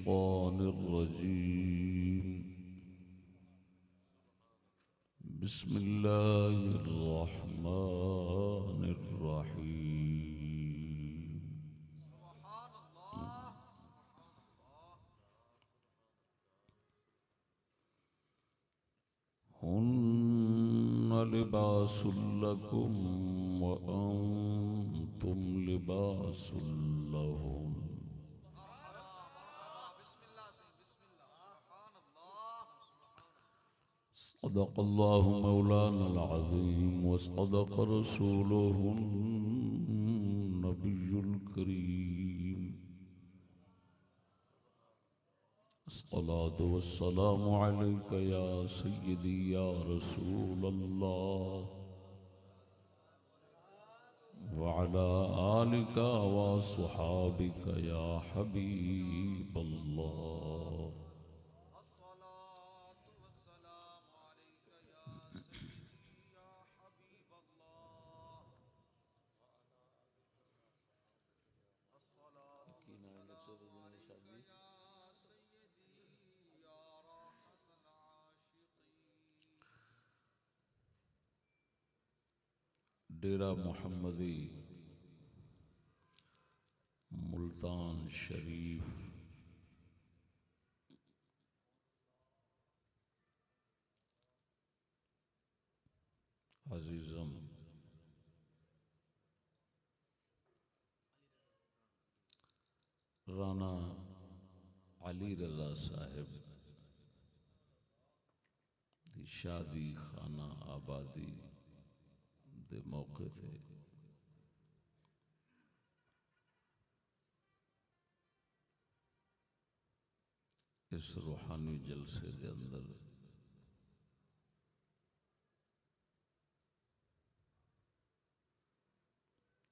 الشيطان الرجيم بسم الله الرحمن الرحيم هن لباس لكم وأنتم لباس لهم صدق الله مولانا العظيم وصدق رسوله النبي الكريم الصلاة والسلام عليك يا سيدي يا رسول الله وعلى آلك وصحابك يا حبيب الله ڈیرہ محمدی ملتان شریف عزیزم رانا علی رضا صاحب دی شادی خانہ آبادی دے موقع تھے اس روحانی جلسے دے اندر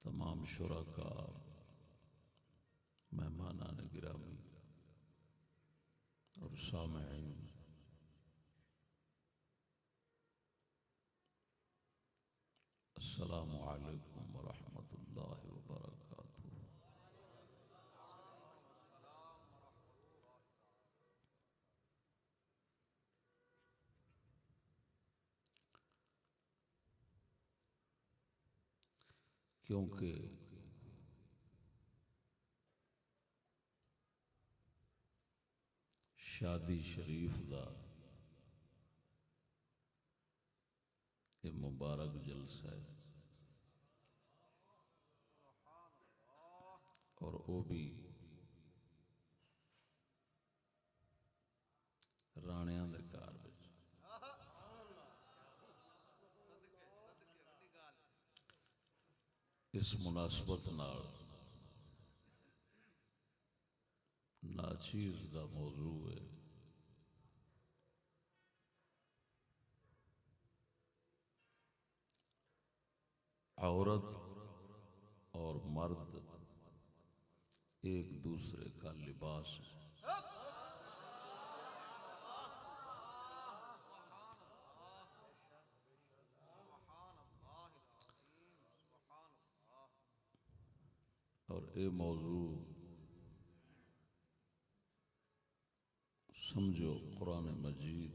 تمام شرکاء مہمانان گرامی اور سامعین السلام علیکم ورحمۃ اللہ وبرکاتہ۔ کیونکہ شادی شریف دا یہ مبارک جلسہ ہے اور وہ بھی رانیاں دے گھر وچ اس مناسبت نال ناچیز دا موضوع ہے عورت اور مرد ایک دوسرے کا لباس ہے۔ اور یہ موضوع سمجھو قرآن مجید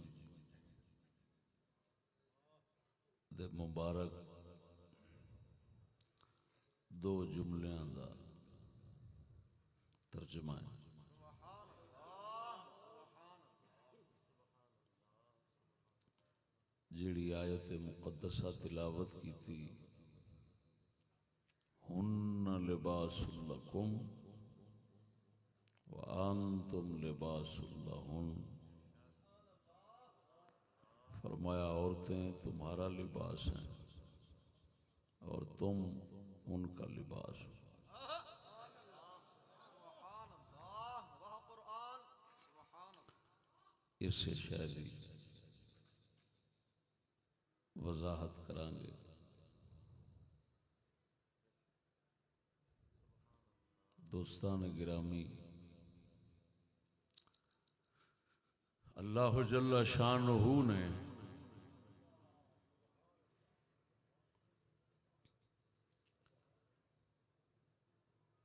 دے مبارک دو جملیاں دا ترجمہ ہے۔ جیڑی آیت مقدسہ تلاوت کی تھی ہن لباس لکم وانتم لباس لہن، فرمایا عورتیں تمہارا لباس ہیں اور تم ان کا لباس ہو۔ اس سے شاید وضاحت کریں گے۔ دوستان گرامی، اللہ جل شانہ نے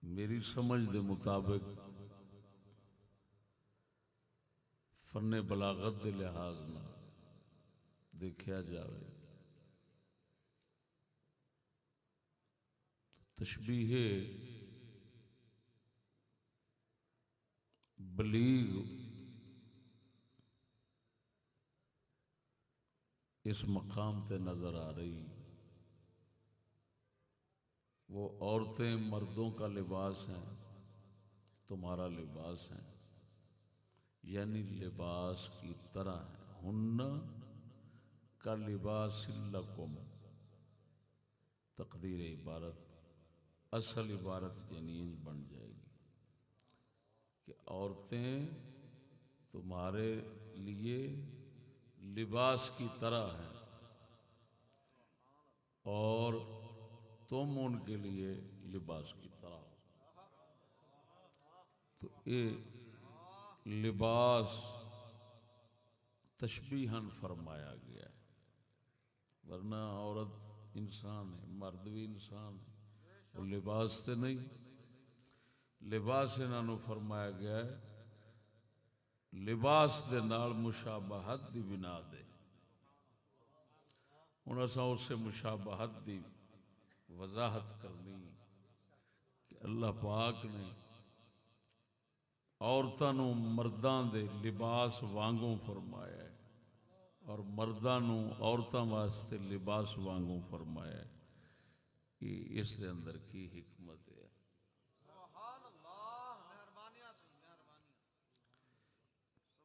میری سمجھ دے مطابق فن بلاغت دے لحاظ نال دیکھا جاوے تشبیہ بلیغ اس مقام تے نظر آ رہی، وہ عورتیں مردوں کا لباس ہیں، تمہارا لباس ہیں، یعنی لباس کی طرح ہیں۔ ہن کا لباس لکم، تقدیر عبارت اصل عبارت یعنی بن جائے گی کہ عورتیں تمہارے لیے لباس کی طرح ہیں اور تم ان کے لیے لباس کی طرح ہو۔ تو یہ لباس تشبیہاً فرمایا گیا ہے، ورنہ عورت انسان ہے، مرد بھی انسان ہے، وہ لباس تے نہیں۔ لباس انہاں نو فرمایا گیا ہے لباس دے نال مشابہت دی بنا دے۔ ہن اساں اسے مشابہت دی وضاحت کرنی کہ اللہ پاک نے عورتاں نو مرداں دے لباس وانگوں فرمایا ہے اور مرداں نو عورتاں واسطے لباس وانگوں فرمایا ہے۔ کہ اس دے اندر کی حکمت ہے؟ سبحان اللہ، مہربانیاں سے مہربانیاں،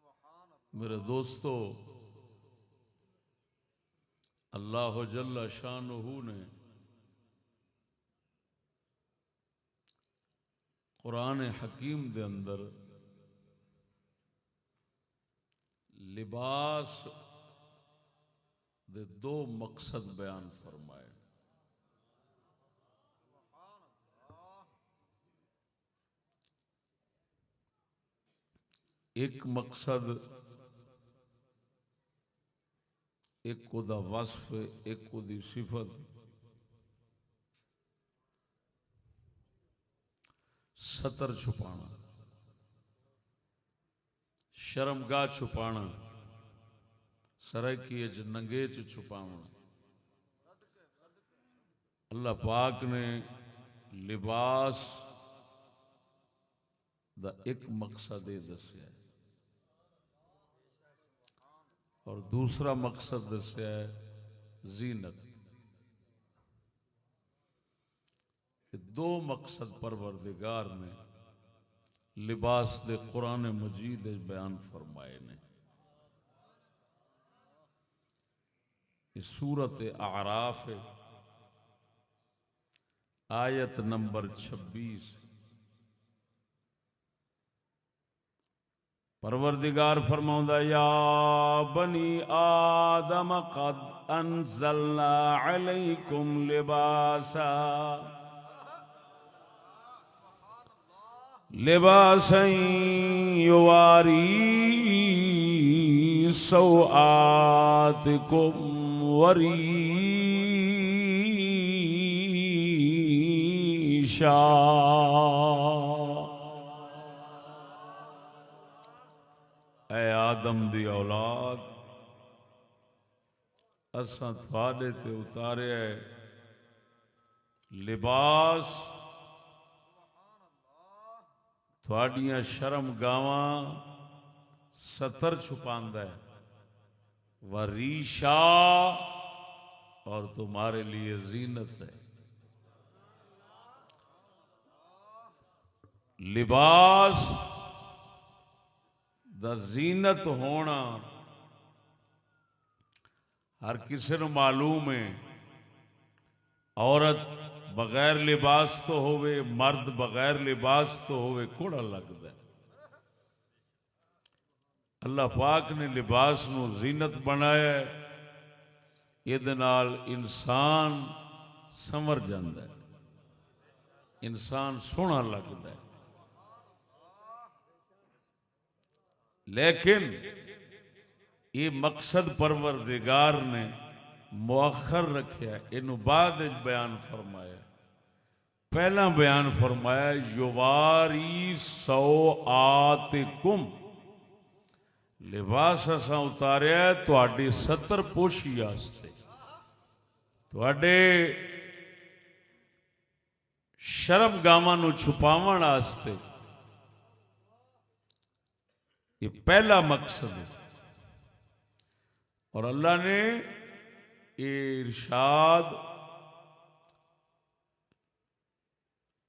سبحان اللہ۔ میرے دوستو، اللہ جل شانہ نے قرآن حکیم دے اندر لباس دے دو مقصد بیان فرمائے۔ ایک مقصد ایک کو دا وصف، ایک کو دی صفت، ستر چھپانا، شرمگاہ چھپانا، سرائکی ننگے چ چھپانا۔ اللہ پاک نے لباس دا ایک مقصد یہ دسیا ہے اور دوسرا مقصد دسیا ہے زینت۔ دو مقصد پروردگار نے لباس دے قرآن مجید بیان فرمائے نے۔ یہ سورت اعراف ہے، آیت نمبر 26۔ پروردگار فرماؤندا یا بنی آدم قد انزلنا علیکم لباسا لباسا یواری سوآتکم وریشا۔ اے آدم دی اولاد، اساں تھوڑے تے اتارے ہے لباس، تھوڑیاں شرم گاواں ستر چھپاندا ہے، وریشا، اور تمہارے لیے زینت ہے۔ لباس دا زینت ہونا ہر کسی نو معلوم ہے۔ عورت بغیر لباس تو ہوئے، مرد بغیر لباس تو ہوئے، کوڑا لگتا ہے۔ اللہ پاک نے لباس نو زینت بنایا ہے، یہ نال انسان سنور جاندا ہے، انسان سونا لگتا ہے۔ لیکن یہ مقصد پروردگار نے مؤخر رکھیا، انہوں بعد بیان فرمایا۔ پہلا بیان فرمایا یواری سوآتکم، لباس اساں اتاریا ہے تہاڈی ستر پوشی واسطے، تہاڈے شرم گاواں نو چھپاون واسطے۔ یہ پہلا مقصد ہے، اور اللہ نے یہ ارشاد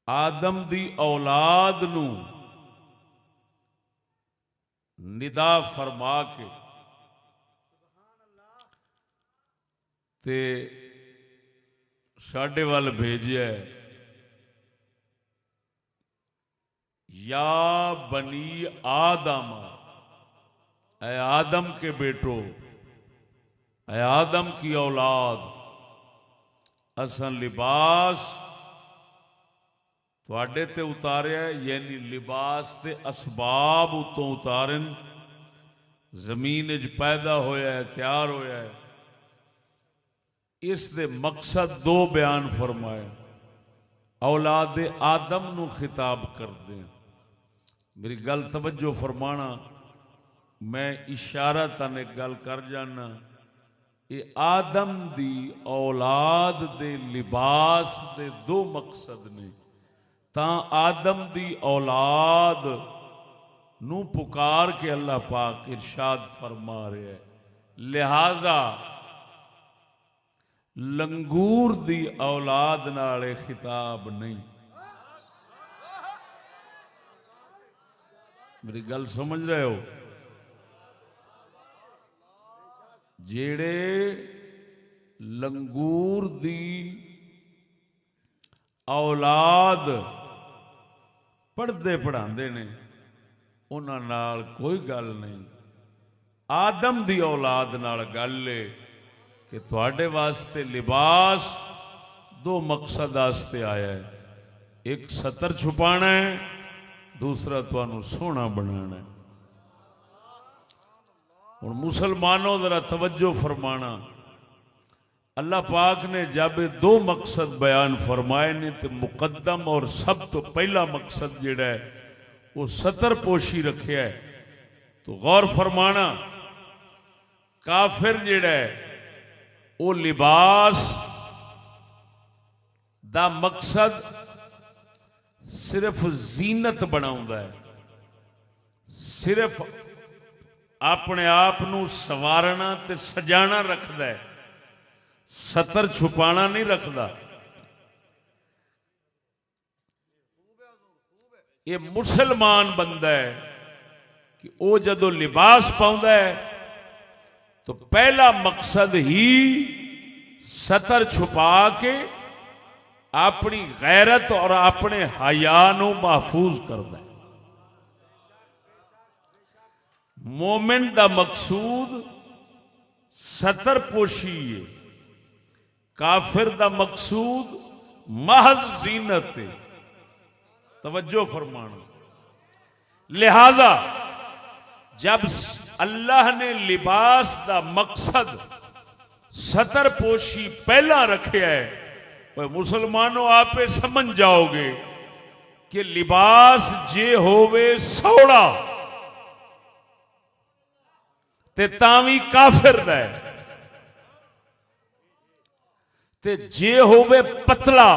آدم دی اولاد نو ندا فرما کے تے ساڈے وال بھیجیا ہے، یا بنی آدم، اے آدم کے بیٹو، اے آدم کی اولاد، اساں لباس تواڈے تے اتاریا ہے، یعنی لباس تے اسباب اتوں اتارن، زمین وچ پیدا ہویا ہے، تیار ہویا ہے۔ اس دے مقصد دو بیان فرمائے، اولاد آدم نو خطاب کردے ہیں۔ میری گل توجہ فرمانا، میں اشارتاً ایک گل کر جانا، یہ آدم دی اولاد دے لباس دے دو مقصد نے، تاں آدم دی اولاد نو پکار کے اللہ پاک ارشاد فرما رہے ہیں، لہذا لنگور دی اولاد نالے خطاب نہیں۔ میری گل سمجھ رہے ہو؟ جیڑے لنگور دی اولاد پڑھتے پڑھاندے نے انہاں نال کوئی گل نہیں، آدم دی اولاد نال گل ہے کہ تواڈے واسطے لباس دو مقصد واسطے آیا ہے، ایک ستر چھپانا ہے، دوسرا تانوں سونا بنانا ہے۔ اور مسلمانوں ذرا توجہ فرمانا، اللہ پاک نے جب دو مقصد بیان فرمائے نے تو مقدم اور سب تو پہلا مقصد جڑا ہے وہ ستر پوشی رکھیا ہے۔ تو غور فرمانا، کافر جڑا ہے وہ لباس دا مقصد صرف زینت بناؤندا ہے، صرف اپنے آپ نو سوارنا تے سجانا رکھدا ہے، ستر چھپانا نہیں رکھدا۔ یہ مسلمان بندہ ہے کہ او جدو لباس پاؤندا ہے تو پہلا مقصد ہی ستر چھپا کے اپنی غیرت اور اپنے حیا نو محفوظ کردا ہے۔ مومن دا مقصود ستر پوشی ہے، کافر دا مقصود محض زینت ہے۔ توجہ فرمانا، لہذا جب اللہ نے لباس دا مقصد ستر پوشی پہلا رکھیا ہے، مسلمانوں آپ سمجھ جاؤ گے کہ لباس جے ہووے سوڑا تے تاوی کافر دا ہے، تے جے ہووے پتلا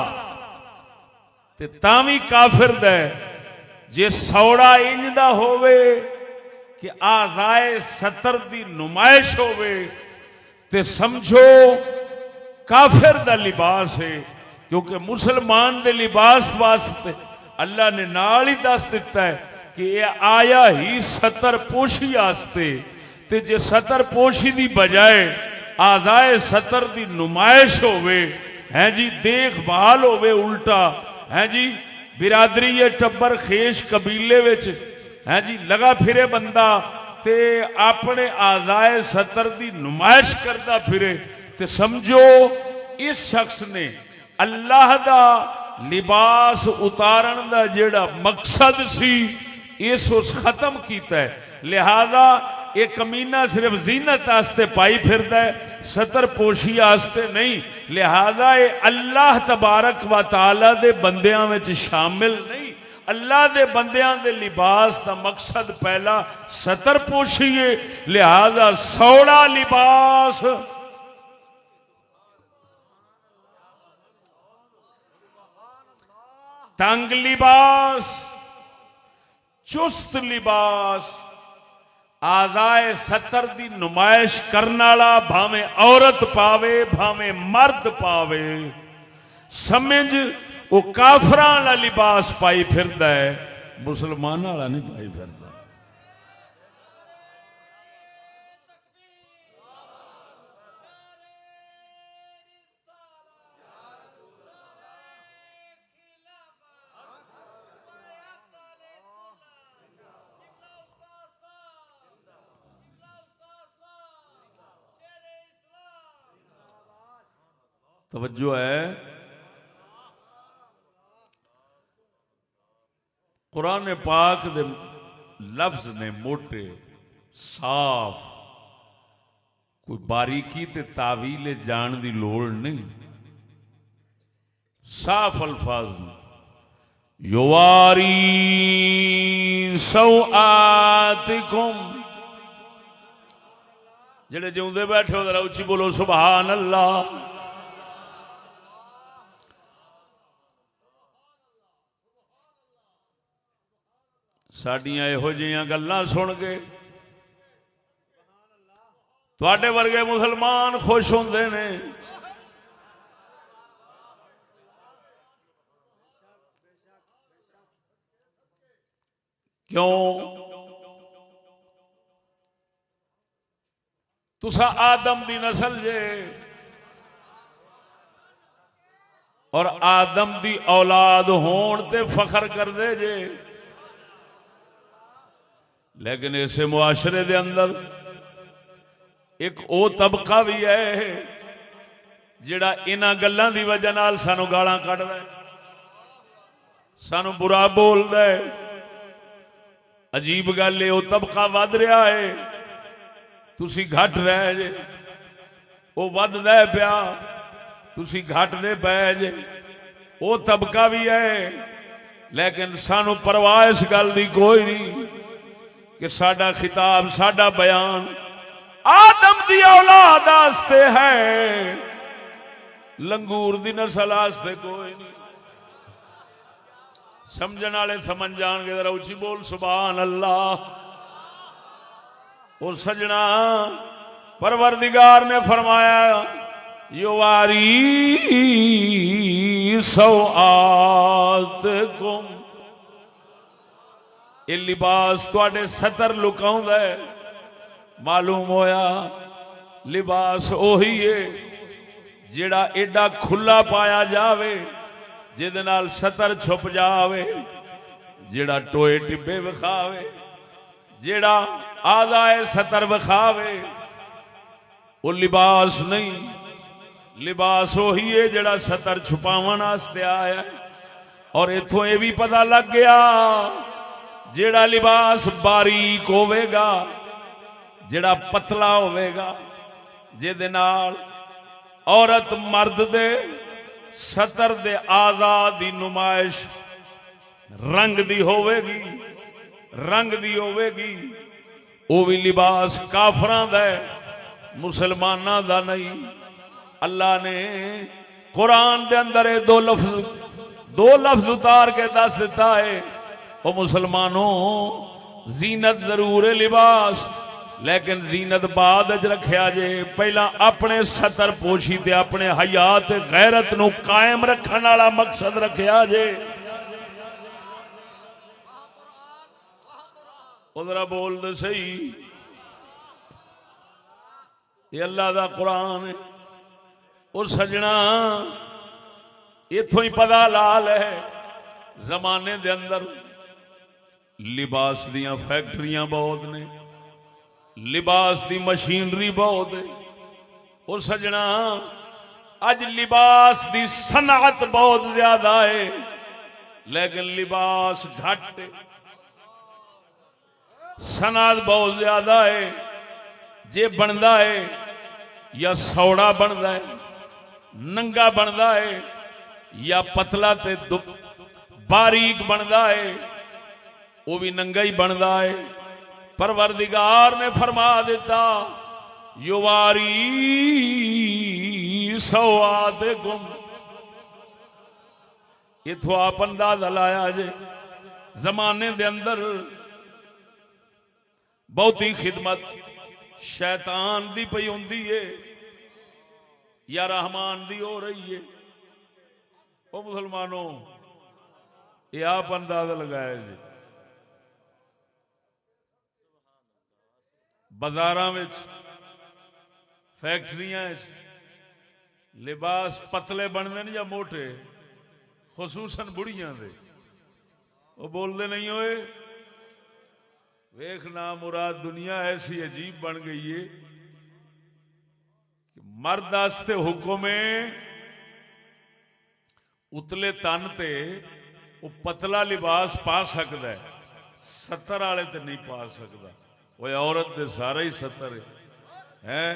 تے تاوی کافر دا ہے، جے سوڑا انج دا ہووے کہ آزائے ستر دی نمائش ہووے تے سمجھو کافر دا لباس ہے، کیونکہ مسلمان دے لباس واسطے اللہ نے نال ہی دس دیتا ہے کہ یہ آیا ہی ستر پوشی واسطے، تے جے ستر پوشی دی بجائے آزائے ستر دی نمائش ہووے، ہیں جی دیکھ بھال ہووے الٹا، ہیں جی برادری ٹبر خیش قبیلے وچ ہیں جی لگا پھرے بندہ تے اپنے آزائے ستر دی نمائش کردا پھرے، تے سمجھو اس شخص نے اللہ دا لباس اتارن دا جیڑا مقصد سی اس ختم کیتا ہے۔ لہذا ایک کمینہ صرف زینت آستے پائی پھردا ہے، ستر پوشی آستے نہیں، لہذا اے اللہ تبارک و تعالی دے بندیاں وچ شامل نہیں۔ اللہ دے بندیاں دے لباس دا مقصد پہلا ستر پوشی ہے، لہذا سوڑا لباس تنگ لباس چست لباس آزائے ستر دی نمائش کرنالا بھاویں عورت پاوے بھاویں مرد پاوے سمجھ وہ کافراں والا لباس پائی پھردا ہے، مسلمان والا نہیں پائی پھردا۔ توجہ ہے، قرآن پاک دے لفظ نے موٹے صاف، کوئی باریکی تے تعویل جان دی لوڑ نہیں، صاف الفاظ میں یواری سوآتکم، جڑے جوندے بیٹھے ہو ذرا اچھی بولو سبحان اللہ۔ ساڈیاں یہو جیاں گلاں سن کے تواڈے ورگے مسلمان خوش ہوندے نے، کیوں؟ تسا آدم دی نسل جے اور آدم دی اولاد ہون تے فخر کر دے جے، لیکن اسے معاشرے دے اندر ایک او طبقہ بھی ہے جڑا انہاں گلاں دی وجہ نال سانو گالاں کڈدا ہے، سانو برا بولدا ہے۔ عجیب گل ہے، او طبقہ ود رہا ہے، تسی گھٹ رہے جے، او وددا ہے پیا، تسی گھٹ دے پے جے۔ او طبقہ بھی ہے لیکن سانو پرواہ اس گل دی کوئی نہیں کہ ساڈا خطاب ساڈا بیان آدم دی اولاد واسطے ہے، لنگور دی نسل واسطے کوئی نہیں۔ سمجھن والے سمجھ جان گے، ذرا اچھی بول سبحان اللہ۔ اور سجنا پروردگار نے فرمایا یواری سوآتکم، یہ لباس تواڈے ستر لکاؤندا ہے۔ معلوم ہویا لباس اوہی ہے جیڑا ایڈا کھلا پایا جاوے جہدے نال ستر چھپ جاوے، جیڑا ٹوئے ٹبے وکھاوے، جیڑا آزائے ستر وکھاوے، وہ لباس نہیں۔ لباس وہی ہے جڑا ستر چھپاون واسطے آیا ہے۔ اور ایتھوں یہ بھی پتہ لگ گیا جیڑا لباس باریک ہوے گا، جیڑا پتلا ہوے گا، جہدے نال عورت مرد دے ستر دے آزاد دی نمائش رنگ دی ہوے گی، رنگ دی ہوے گی، وہ بھی لباس کافراں دا ہے، مسلماناں دا نہیں۔ اللہ نے قرآن دے اندر دو لفظ اتار کے دس دیتا ہے، وہ مسلمانوں زینت ضرور ہے لباس، لیکن زینت بعد اج رکھیا جے، پہلا اپنے ستر پوشی تے اپنے حیات غیرت نو قائم رکھن والا مقصد رکھیا جے۔ ذرا بول دے صحیح، یہ اللہ دا قرآن ہے۔ اور سجنا اتھوں ہی پتہ لال ہے، زمانے دے اندر لباس دیاں فیکٹریاں بہت نے، لباس دی مشینری بہت ہے۔ اور سجنا اج لباس دی صنعت بہت زیادہ ہے، لیکن لباس گھٹ، صنعت بہت زیادہ ہے۔ جے بندا ہے یا سوڑا بندا ہے، ننگا بندا ہے، یا پتلا تے باریک بندا ہے وہ بھی ننگا ہی بندا ہے. پروردگار نے فرما دیتا یواری سواتکم. اتھو آپ اندازہ لایا جے زمانے دے اندر بہتی خدمت شیطان دی پئی ہوندی ہے یا رحمان دی ہو رہی ہے. او مسلمانوں یہ آپ اندازہ لگایا جی. بازاراں وچ فیکٹریاں لباس پتلے بنتے ہیں یا موٹے خصوصاً بڑیاں دے وہ بولتے نہیں ہوئے. ویکھنا مراد دنیا ایسی عجیب بن گئی ہے کہ مرد واسطے حکم ہے اتلے تن تے وہ پتلا لباس پا سکتا ہے, ستر والے تے نہیں پا سکتا. وہ عورت دے سارا ہی ستر ہے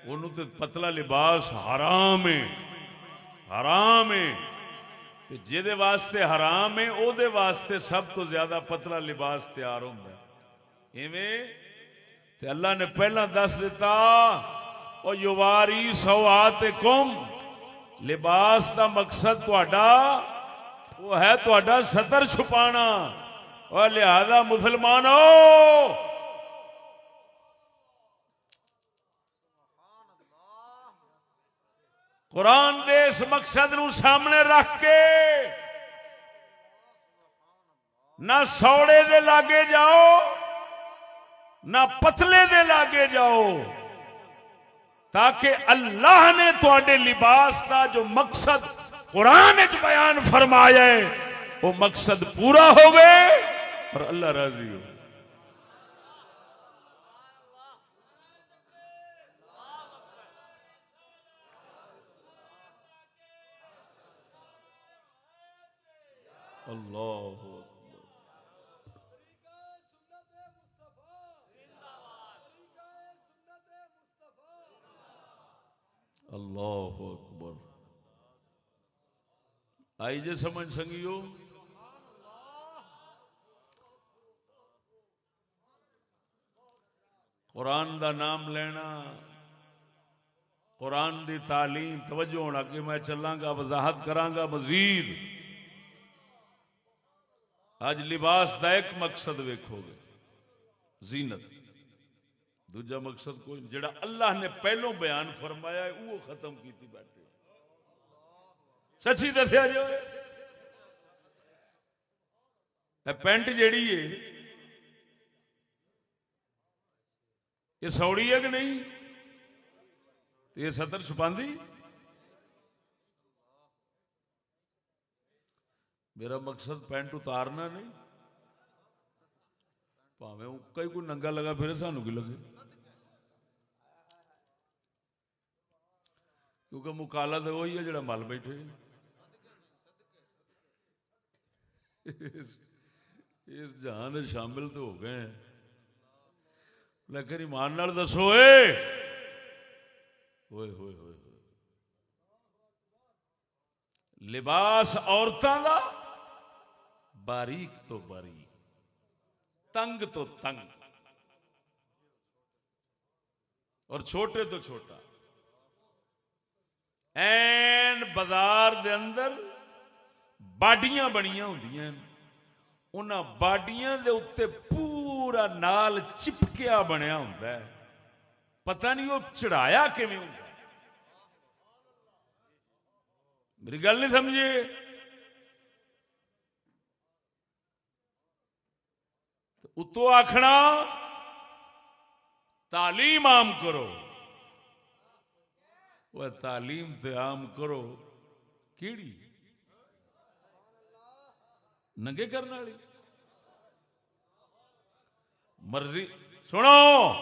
انہوں تے پتلا لباس حرام ہے, حرام ہے. تے جے واسطے حرام ہے او دے واسطے سب تو زیادہ پتلا لباس تیار ہوتا ہے. ایویں تے اللہ نے پہلا دس دیتا او یواری سواتکم, لباس دا مقصد تہاڈا وہ ہے تہاڈا ستر چھپانا. اور لہذا مسلمانوں قرآن دے اس مقصد نو سامنے رکھ کے نہ سوڑے دے لاگے جاؤ نہ پتلے دے لاگے جاؤ, تاکہ اللہ نے تواڈے لباس دا جو مقصد قرآن وچ بیان فرمایا ہے وہ مقصد پورا ہوئے اور اللہ راضی ہو. اللہ اللہ اکبر. آئی جے سمجھ سنگیو. قرآن دا نام لینا, قرآن دی تعلیم, توجہ ہونا کہ میں چلاں گا وضاحت کراں گا مزید. آج لباس دا ایک مقصد ویکھو گے زینت, دوجا مقصد کوئی جڑا اللہ نے پہلوں بیان فرمایا ہے وہ ختم کیتی بیٹھے. سچی دسیا جو پینٹ جیڑی ہے یہ سوڑی ہے کہ نہیں, یہ ستر چھپاندی. میرا مقصد پینٹ اتارنا نہیں, پاویں کئی کوئی ننگا لگا پھر سانو کی لگے, کیونکہ مکالا تو وہی ہے جڑا مل بیٹھے. اس جہان میں شامل تو ہو گئے ہیں لیکن ایمان نال دسو ہوئے ہوئے ہوئے لباس عورتاں دا باریک تو باریک, تنگ تو تنگ, اور چھوٹے تو چھوٹا. این بازار دے اندر باڈیاں بنیاں ہوندیاں, انہاں باڈیاں دے اتے پورا نال چپکیا بنیا ہوندا ہے, پتہ نہیں وہ چڑھایا کیویں ہوندا. میری گل نہیں سمجھے. اتو آکھنا تعلیم عام کرو, وہ تعلیم تے عام کرو کیڑی ننگے کرنے والی مرضی. سنو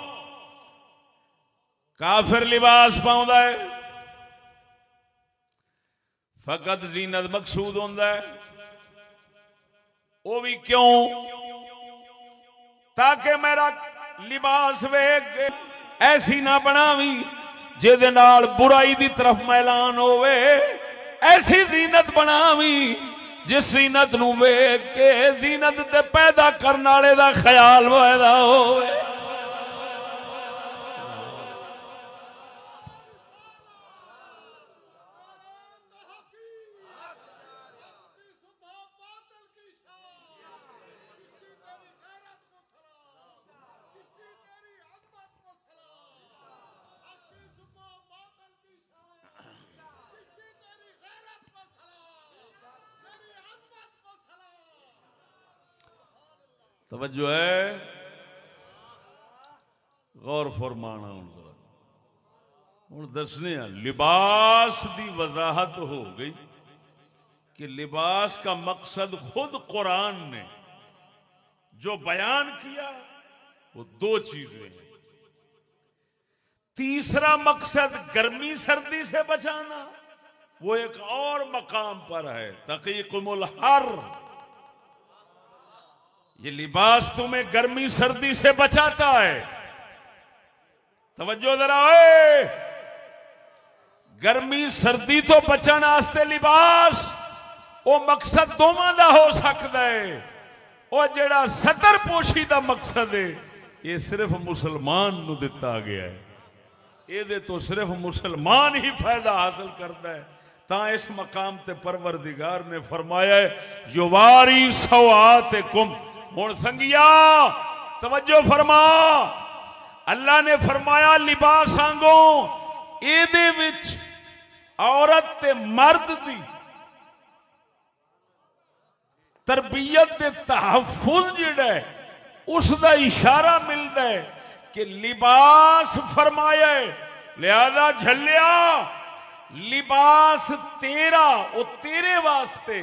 کافر لباس پاؤندا ہے فقط زینت مقصود ہوندا ہے, وہ بھی کیوں تاکہ میرا لباس ویکھ ایسی نہ بناویں جے نال برائی دی طرف میلان ہوئے, ایسی زینت بناویں جس زینت نو ویکھ کے زینت تے پیدا کرن والے دا خیال پیدا ہوئے. توجہ ہے، غور فرمانا. ہوں دسنے لباس دی وضاحت ہو گئی کہ لباس کا مقصد خود قرآن نے جو بیان کیا وہ دو چیزیں ہیں. تیسرا مقصد گرمی سردی سے بچانا وہ ایک اور مقام پر ہے، تقیکم الحر. یہ لباس تمہیں گرمی سردی سے بچاتا ہے. توجہ ذرا، گرمی سردی تو بچن واسطے لباس وہ مقصد دونوں دا ہو سکتا ہے. وہ جڑا ستر پوشی دا مقصد ہے یہ صرف مسلمان نو دتا گیا ہے. یہ تو صرف مسلمان ہی فائدہ حاصل کرتا ہے. تا اس مقام تے پروردگار نے فرمایا ہے یواری سواتکم. ہوں سنگیا توجہ فرما، اللہ نے فرمایا لباس آنگوں ایدے وچ عورت تے مرد دی تربیت دے تحفظ جڑا ہے اس دا اشارہ ملتا ہے کہ لباس فرمایا ہے. لہذا جھلیا لباس تیرا وہ تیرے واسطے،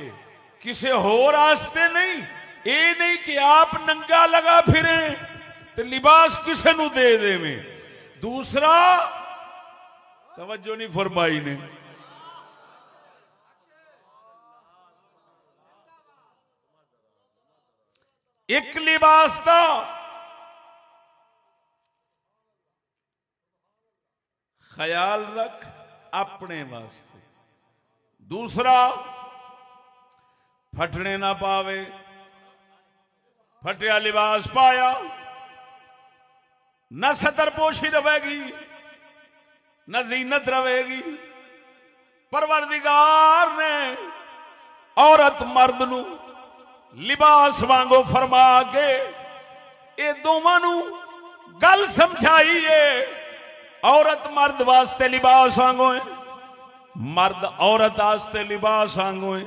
کسی ہور واسطے نہیں. اے نہیں کہ آپ ننگا لگا پھریں تو لباس کسے نو دے دے میں. دوسرا توجہ نہیں فرمائی نے، ایک لباس تھا خیال رکھ اپنے واسطے، دوسرا پھٹنے نہ پاوے. پھٹیا لباس پایا نہ ستر پوشی رہے گی نہ زینت رہے گی. پروردگار نے عورت مرد نو لباس وانگو فرما کے اے دونوں نو گل سمجھائی ہے. عورت مرد واسطے لباس وانگو ہے، مرد عورت واسطے لباس وانگو ہے.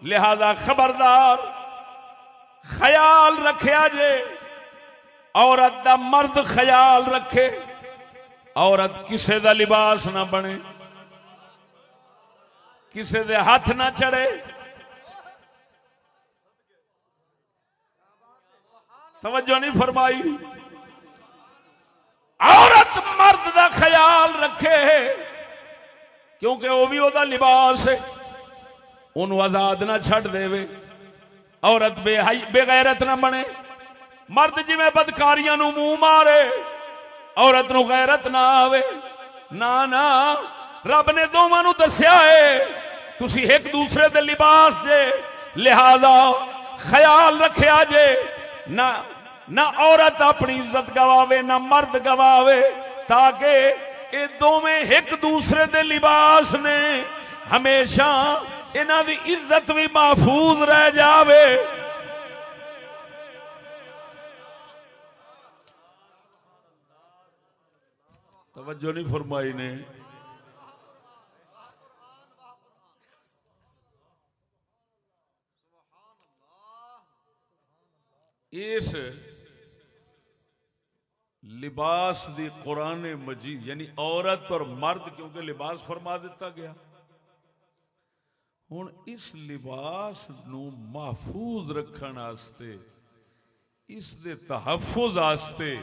لہذا خبردار خیال رکھیا جے، عورت دا مرد خیال رکھے، عورت کسے دا لباس نہ بنے، کسے دے ہاتھ نہ چڑھے. توجہ نہیں فرمائی. عورت مرد دا خیال رکھے کیونکہ وہ بھی وہ دا لباس ہے، انہوں آزاد نہ چھڑ دے وے. عورت بے غیرت نہ بنے. مرد جی میں بدکاریاں نو منہ مارے عورت نو غیرت نہ آوے. نا رب نے دونوں نو دسیا ہے تسی ایک دوسرے دے لباس جے، لہذا خیال رکھیا جے نہ عورت اپنی عزت گواوے نہ مرد گواوے، تاکہ یہ دونوں ایک دوسرے دے لباس نے، ہمیشہ انہاں دی عزت بھی محفوظ رہ جاوے. توجہ نہیں فرمائی نے. اس لباس دی قرآن مجید یعنی عورت اور مرد کیونکہ لباس فرما دیتا گیا، ہن اس لباس نو محفوظ رکھن واسطے، اس دے تحفظ واسطے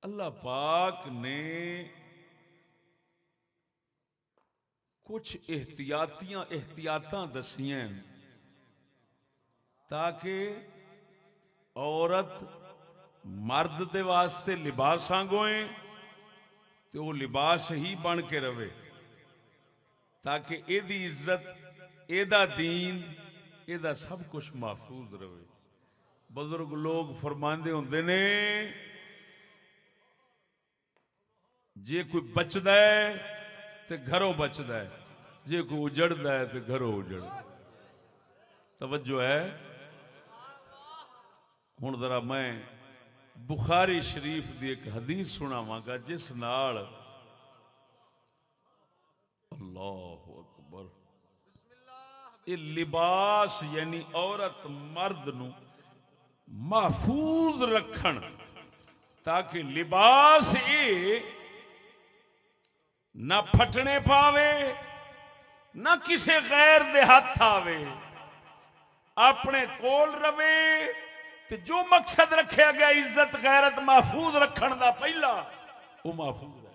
اللہ پاک نے کچھ احتیاطاں دسیاں تاکہ عورت مرد دے واسطے لباس آنگوئیں تو وہ لباس ہی بن کے رہے. تاکہ اے دی عزت، اے دا دین، اے دا سب کچھ محفوظ رہے۔ بزرگ لوگ فرماندے ہوندے نے جے کوئی بچدا ہے تے گھروں بچدا ہے، جے کوئی اجڑدا ہے تے گھروں اجڑدا ہے۔ توجہ ہے؟ ہن ذرا میں بخاری شریف دی ایک حدیث سناواں گا جس نال اللہ اکبر یہ لباس یعنی عورت مرد نو محفوظ رکھن تاکہ لباس یہ نہ پھٹنے پاوے نہ کسے غیر دے ہاتھ آوے، اپنے کول روے تے جو مقصد رکھیا گیا عزت غیرت محفوظ رکھن دا پہلا وہ محفوظ ہے۔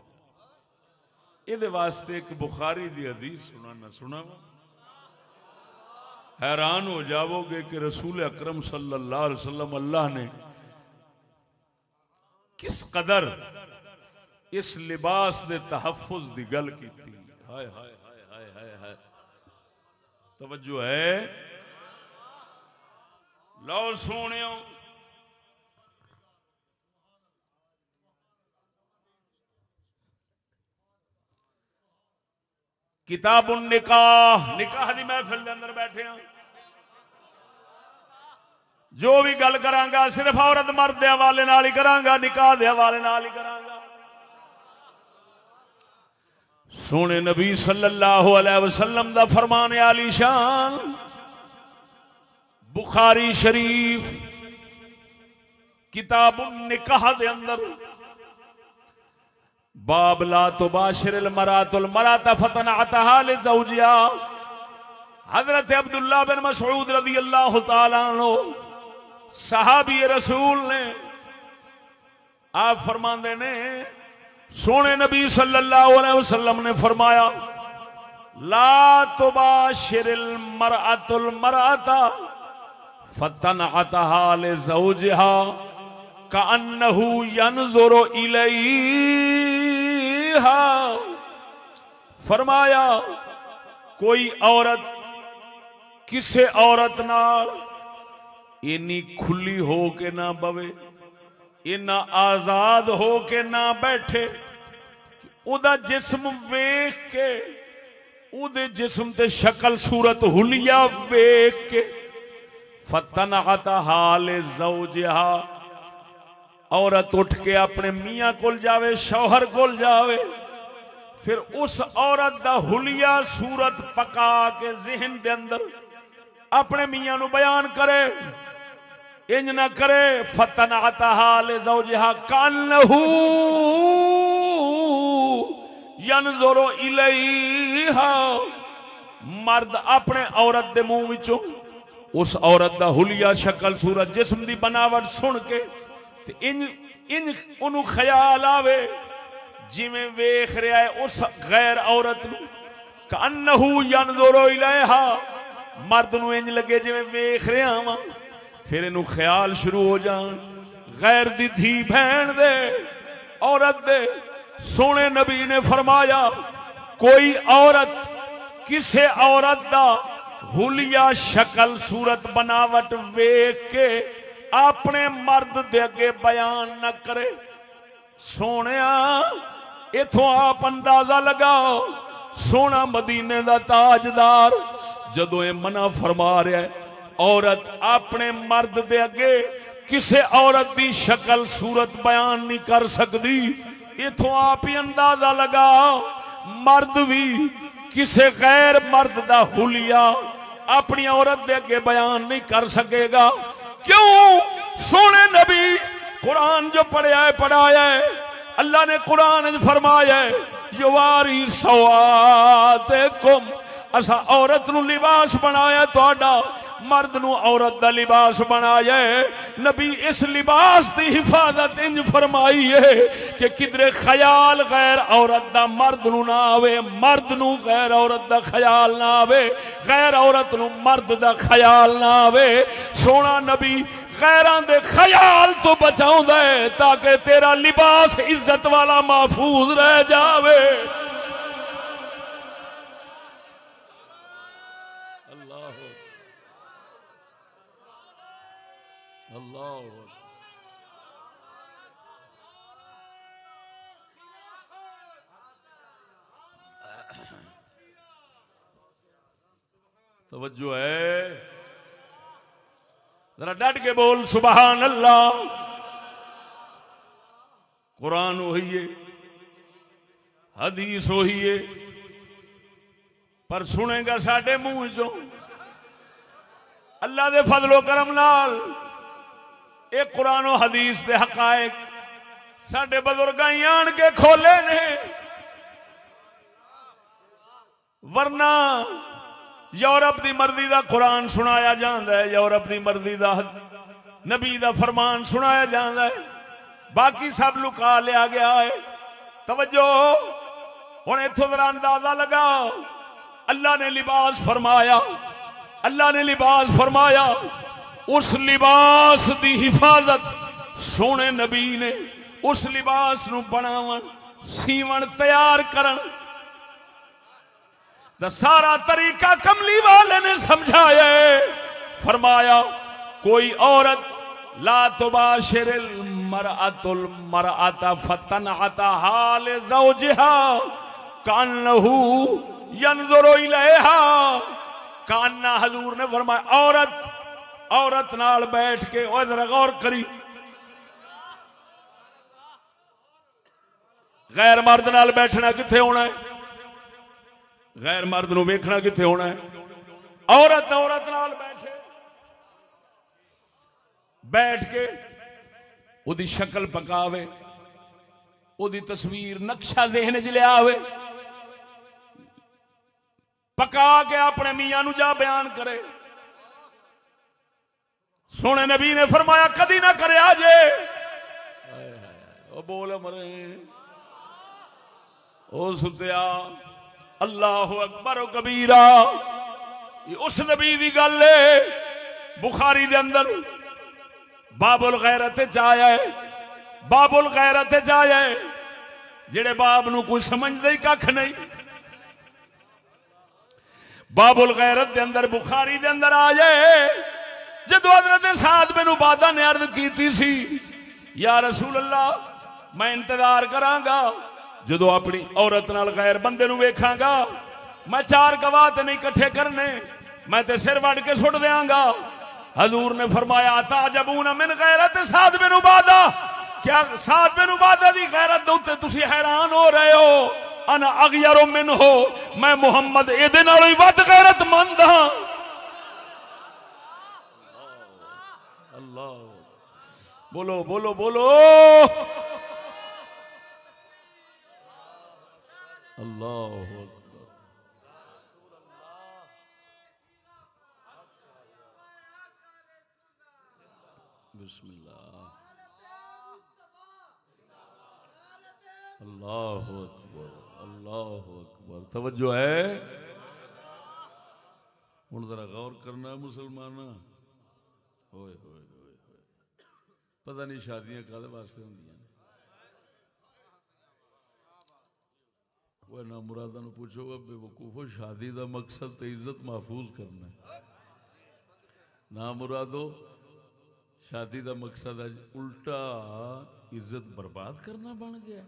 یہ واسطے ایک بخاری دی حدیث سناواں، حیران ہو جاؤ گے کہ رسول اکرم صلی اللہ علیہ وسلم اللہ نے کس قدر اس لباس دے تحفظ دی گل کی تھی۔ ہائے ہائے ہائے ہائے ہائے ہائے، توجہ ہے؟ لو سونیو، کتاب النکاح، نکاح دی محفل دے اندر بیٹھے ہیں، جو بھی گل کراں گا صرف عورت مرد دے حوالے نال ہی کراں گا، نکاح دے حوالے نال ہی کراں گا۔ سونے نبی صلی اللہ علیہ وسلم دا فرمان عالی شان بخاری شریف کتاب النکاح دے اندر باب لا تباشر المرأة المرأة فتنعتها لزوجها، حضرت عبداللہ بن مسعود رضی اللہ تعالیٰ عنہ صحابی رسول نے آپ فرماندے نے سونے نبی صلی اللہ علیہ وسلم نے فرمایا لا تباشر المرأة المرأة فتنعتها لزوجها كأنه ينظر إليها، فرمایا کوئی عورت کسے عورت نال اینی کھلی ہو کے نہ بوے، اینا آزاد ہو کے نہ بیٹھے، او دا جسم ویکھ کے، او دے جسم تے شکل صورت حلیہ ویکھ کے فتنعتها لزوجها، عورت اٹھ کے اپنے میاں کول جاوے، شوہر کول جاوے، پھر اس عورت دا حلیہ صورت پکا کے ذہن دے اندر اپنے میاں نو بیان کرے، انج نہ کرے فتنعتها لزوجها کانہ ینظر الیہا، مرد اپنے عورت دے منہ وچوں اس عورت دا حلیہ شکل صورت جسم دی بناوٹ سن کے انہوں خیال آوے جی میں ویخ رہا ہے اس غیر عورت نو، کانہ ینظر الیہا، مرد نو انج لگے جی میں ویخ رہا ہاں، پھر انہوں خیال شروع ہو جان غیر دی دھی بہن دے عورت دے۔ سونے نبی نے فرمایا کوئی عورت کسے عورت دا حلیہ شکل صورت بناوٹ ویکھ کے اپنے مرد دے اگے بیان نہ کرے۔ سونیا ایتھوں آپ اندازہ لگاؤ سونا مدینے دا تاجدار جدو اے منع فرما رہا ہے عورت اپنے مرد دے اگے کسے عورت دی شکل صورت بیان نہیں کر سکتی، ایتھوں آپ ہی اندازہ لگاؤ مرد بھی کسے غیر مرد دا حلیہ اپنی عورت دے اگے بیان نہیں کر سکے گا۔ کیوں؟ سونے نبی قرآن جو پڑھایا ہے، اللہ نے قرآن فرمایا ہے یواری سواتکم، اسا عورت نو لباس بنایا تہاڈا، مرد نو عورت دا لباس بنایا ہے۔ نبی اس لباس دی حفاظت انج فرمائی ہے کہ کدرے خیال غیر عورت دا مرد نو نہ آوے، مرد نو غیر عورت دا خیال نہ آوے، غیر عورت نو مرد دا خیال نہ آوے۔ سونا نبی غیران دے خیال تو بچاؤں دے تاکہ تیرا لباس عزت والا محفوظ رہ جاوے۔ توجہ ہے، ذرا ڈٹ کے بول سبحان اللہ۔ قرآن وہی ہے، حدیث وہی ہے، پر سنے گا ساڈے منہ چوں۔ اللہ دے فضل و کرم نال ایک قرآن و حدیث دے حقائق ساڈے بزرگاں آن کے کھولے نے، ورنہ یورپ دی مرضی دا قرآن سنایا جاندا ہے، یورپ دی مرضی دا نبی دا فرمان سنایا جاندا ہے، باقی سب لکا لیا گیا ہے۔ توجہ ہن ایتھوں ذرا اندازہ لگا، اللہ نے لباس فرمایا، اللہ نے لباس فرمایا، اس لباس دی حفاظت سونے نبی نے اس لباس نو بناون سیون تیار کرن دا سارا طریقہ کملی والے نے سمجھایا ہے۔ فرمایا کوئی عورت لا تباشر المرأة المرأة فتنعتها لزوجها کانہو ینظر الیہا، کانہ حضور نے فرمایا عورت نال بیٹھ کے او ذرا غور کری، غیر مرد نال بیٹھنا کتھے ہونا ہے، غیر مرد نو ویکھنا کتھے ہونا ہے، عورت نال بیٹھ کے او دی شکل پکاوے، او دی تصویر نقشہ ذہن چ لے آوے، پکا کے اپنے میاں نو جا بیان کرے۔ سونے نبی نے فرمایا کدی نہ کرے آجے، او بول مرے او ستیا، اللہ اکبر و کبیرہ۔ یہ اس نبی دی گل ہے، بخاری دے اندر باب الغیرت چایا ہے، باب الغیرت چایا ہے، جڑے باب نو کوئی سمجھ دے ککھ نہیں۔ باب الغیرت دے اندر بخاری دے اندر آ جائے، جدو حضرت سعد بن عبادہ نے عرض کیتی سی یا رسول اللہ میں انتظار کراں گا، جدو اپنی عورت نال غیر بندے نو ویکھاں گا میں چار گواہ تے نہیں کٹھے کرنے، میں تے سر وڈ کے سٹ دیاں گا۔ حضور نے فرمایا تعجبون من غیرت سعد بن عبادہ، کیا سعد بن عبادہ دی غیرت دے تسی حیران ہو رہے ہو؟ انا اغیر منہ، میں محمد ایدے نالوں ہی ود غیرت مند ہاں۔ اللہ بولو بولو بولو اللہ اکبر۔ بسم اللہ، اللہ اکبر اللہ اکبر۔ توجہ ہے، ہن ذرا غور کرنا ہے مسلمان۔ ہوئے ہوئے ہوئے ہوئے، پتہ نہیں شادیاں کالے واسطے ہوندیاں نے۔ وہ نہ مرادہ نو پوچھو گا بے وقوفو، شادی دا مقصد تے عزت محفوظ کرنا ہے، نہ مرادو شادی دا مقصد ہے الٹا عزت برباد کرنا بن گیا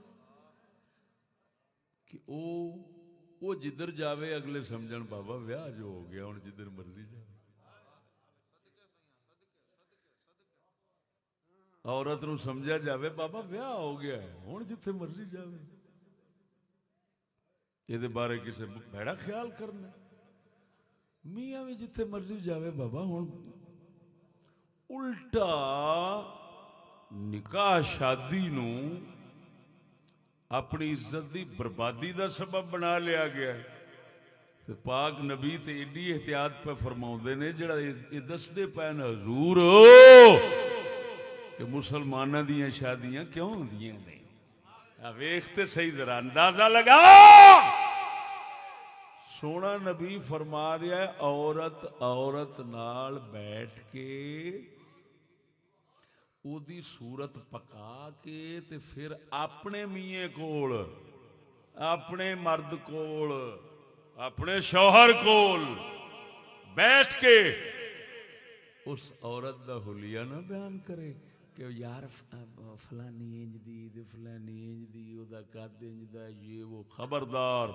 کہ او جدھر جاوے اگلے سمجھن بابا ویاہ جو ہو گیا ہن جدھر مرضی جاوے۔ عورت نو سمجھا جاوے بابا ویاہ ہو گیا ہے ہن جتھے مرضی جاوے، یہ بارے کسے بھڑا خیال کرنا، میاں بھی جتھے مرضی جاوے بابا ہن الٹا نکاح شادی نو اپنی عزت دی بربادی دا سبب بنا لیا گیا ہے۔ تے پاک نبی تے ایڈی احتیاط پہ فرماؤندے نے جڑا یہ دسدے پے نے حضور کہ مسلماناں دیاں شادیاں کیوں ہوندیاں نے، ویکھتے صحیح ذرا اندازہ لگا۔ سونا نبی فرما رہا ہے عورت نال بیٹھ کے او دی صورت پکا کے تے پھر اپنے میاں کول، اپنے مرد کول، اپنے شوہر کول بیٹھ کے اس عورت دا حلیہ نہ بیان کرے، کہ یار فلانی انج دی تے فلانی انج دی او دا قد انج دا یہ وہ خبردار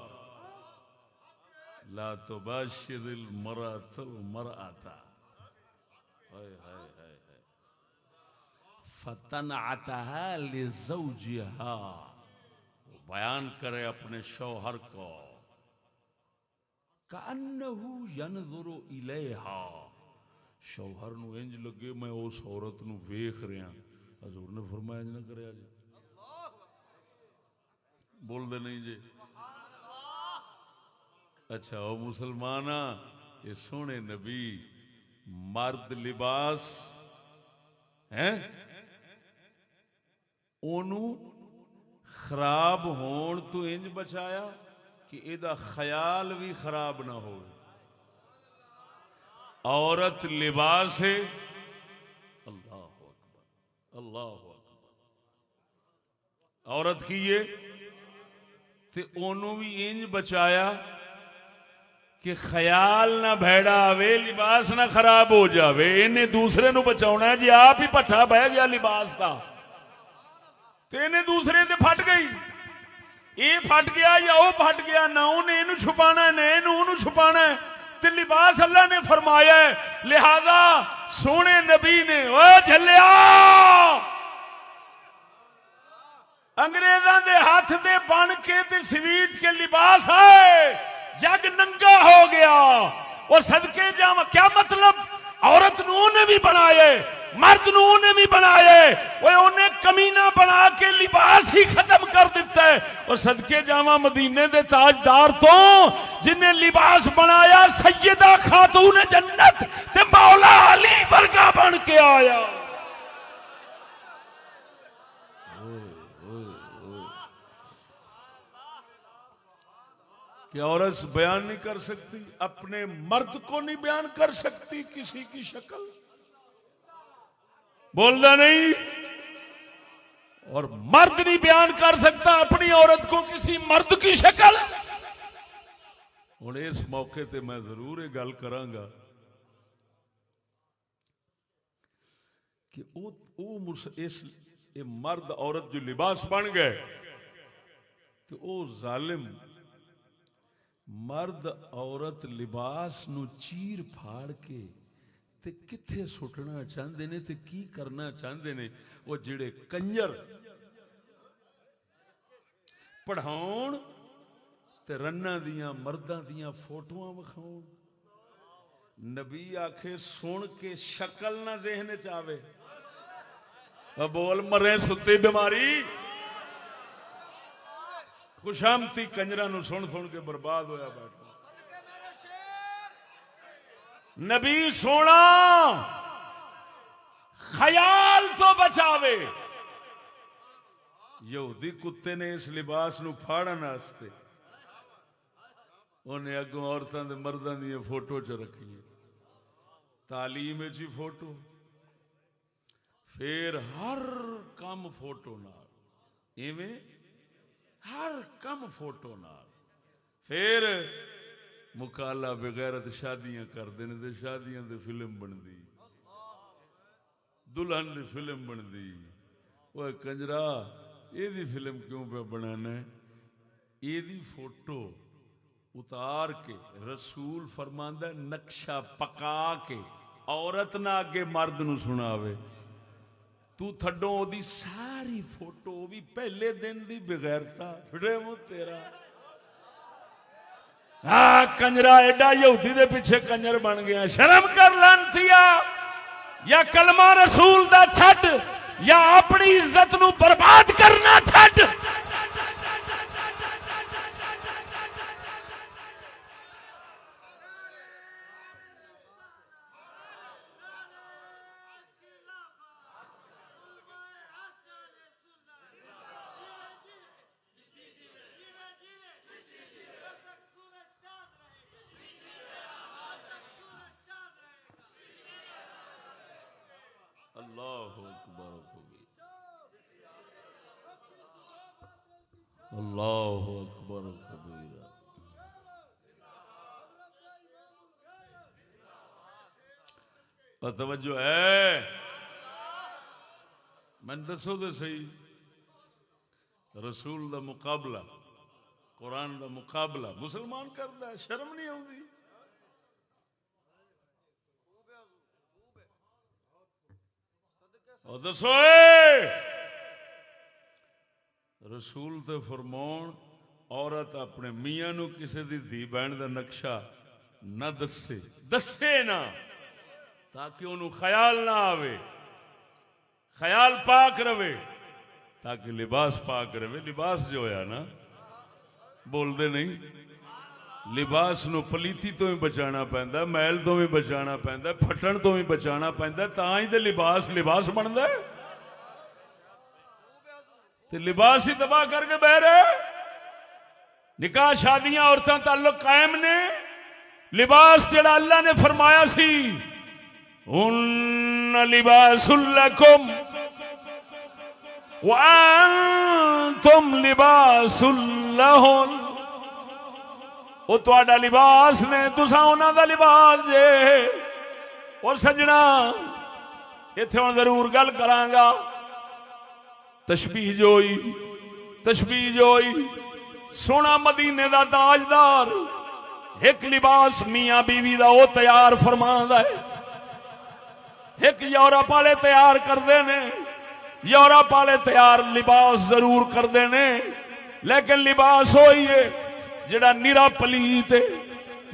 لا تباشر المرأة المرأة ہائے ہائے ہائے ہائے فتنعتها لزوجها بیان کرے اپنے شوہر کو کأنہ ینظر الیہا شوہر نو انج لگے میں اس عورت نو ویکھ رہا حضور نے فرمایا انج نہ کریا جی بول دے نہیں جی اچھا او مسلمانہ یہ سونے نبی مرد لباس ہیں اونوں خراب ہون تو انج بچایا کہ ایدہ خیال بھی خراب نہ ہو عورت لباس ہے اللہ اکبر اللہ اکبر عورت کی یہ تے انہوں بھی انج بچایا کہ خیال نہ بھیڑا آوے لباس نہ خراب ہو جاوے انہیں دوسرے نو بچاؤنا ہے جی آپ ہی پٹھا بہ گیا لباس دا تے انہیں دوسرے دے پھٹ گئی اے پھٹ گیا یا او پھٹ گیا نہ انہیں انہوں چھپانا ہے نہ انہوں چھپانا ہے تے لباس اللہ نے فرمایا ہے لہذا سونے نبی نے او جھلیا انگریزاں دے ہاتھ دے بن کے تے سویج کے لباس آئے جگ ننگا ہو گیا اور صدقے جاواں کیا مطلب عورت نو نے بھی بنائے مرد نو نے بھی بنائے وہ انہیں کمینہ بنا کے لباس ہی ختم کر دیتا ہے اور صدقے جاواں مدینے دے تاجدار تو جنہیں لباس بنایا سیدہ خاتون جنت تے مولا علی ورگا بن کے آیا کہ عورت بیان نہیں کر سکتی اپنے مرد کو نہیں بیان کر سکتی کسی کی شکل بولنا نہیں اور مرد نہیں بیان کر سکتا اپنی عورت کو کسی مرد کی شکل ہوں اس موقع تے میں ضرور یہ گل کراں گا کہ اس مرد عورت جو لباس بن گئے تو وہ ظالم مرد عورت لباس نو چیر پھاڑ کے تے کتھے سٹنا چاہندے نے تے کی کرنا چاہندے نے وہ جڑے کنجر پڑھاؤن تے رنہ دیاں مرداں دیاں فوٹواں وکھاؤن نبی آکھے سن کے شکل نہ ذہن چاہے بول مرے ستی بیماری خوشامتی کنجرہ نو سن سن کے برباد ہویا بیٹھا نبی سونا خیال تو بچاوے یہودی کتے نے اس لباس نو پھاڑن واسطے انہیں اگوں عورتاں دے مرداں دی فوٹو چ رکھی تعلیم چی فوٹو پھر ہر کم فوٹو نال ایویں ہر کم فوٹو نال پھر مکالا بغیرت شادیاں کر دینے دے شادیاں دے فلم بن دی دلہن دی فلم بن دی وہ کنجرا یہ دی فلم کیوں پہ بنانا ہے یہ دی فوٹو اتار کے رسول فرماندہ نقشہ پکا کے عورت نہ آگے مرد نو سناوے تو تھڈوں دی ساری فوٹو بھی پہلے دن دی بغیرتا پھڑے مو تیرا ہاں کنجرا ایڈا یہودی دے پیچھے کنجر بن گیا شرم کر لانتیا یا کلمہ رسول دا چھٹ یا اپنی عزت نو برباد کرنا چھٹ اللہ اکبر اللہ اکبر کبیرہ توجہ ہے میں دسو تو صحیح، رسول دا مقابلہ، قرآن دا مقابلہ مسلمان کرتا ہے، شرم نہیں آتی؟ اور دسو رسول تے فرمون عورت اپنے میاں نو کسی دی دھی بہن دا نقشہ نہ دسے نہ، تاکہ انہوں خیال نہ آوے، خیال پاک رہے، تاکہ لباس پاک رہے۔ لباس جو ہویا نا، بول دے نہیں، لباس نو پلیتی تو ہی بچانا پہندا، میل تو بھی بچانا پہندا، پھٹن تو بھی بچانا پہندا، تاں ہی تے لباس بندا ہے۔ تے لباس ہی تباہ کر کے بہ رہے، نکاح شادیاں عورتاں تعلق قائم نے، لباس جڑا اللہ نے فرمایا سی ان لباس لکم وانتم لباس لہن، وہ تہاڈا لباس نے، تساں انہاں دا لباس جے۔ اور سجنا ایتھے ہن ضرور گل کراں گا، تشبیہ جوئی سونا مدینے دا تاجدار ایک لباس میاں بیوی دا وہ تیار فرماندا ہے، ایک یورپ والے تیار کردے نے، یورپ والے تیار لباس ضرور کردے نے، لیکن لباس ہوئی ہے جڑا نیرا پلیت ہے،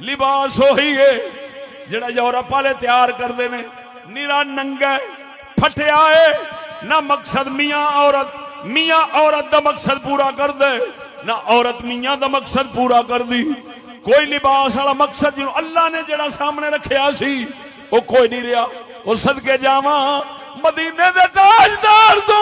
لباس ہوئی ہے جڑا یورپ والے تیار کردے نے نیرا ننگا پھٹیا ہے، نہ مقصد میاں عورت دا مقصد پورا کر دے، نہ عورت میاں دا مقصد پورا کر دی۔ کوئی لباس والا مقصد جنہوں اللہ نے جڑا سامنے رکھیا سی وہ کوئی نہیں رہا۔ اور صدقے جاواں مدینے دے تاجدار تو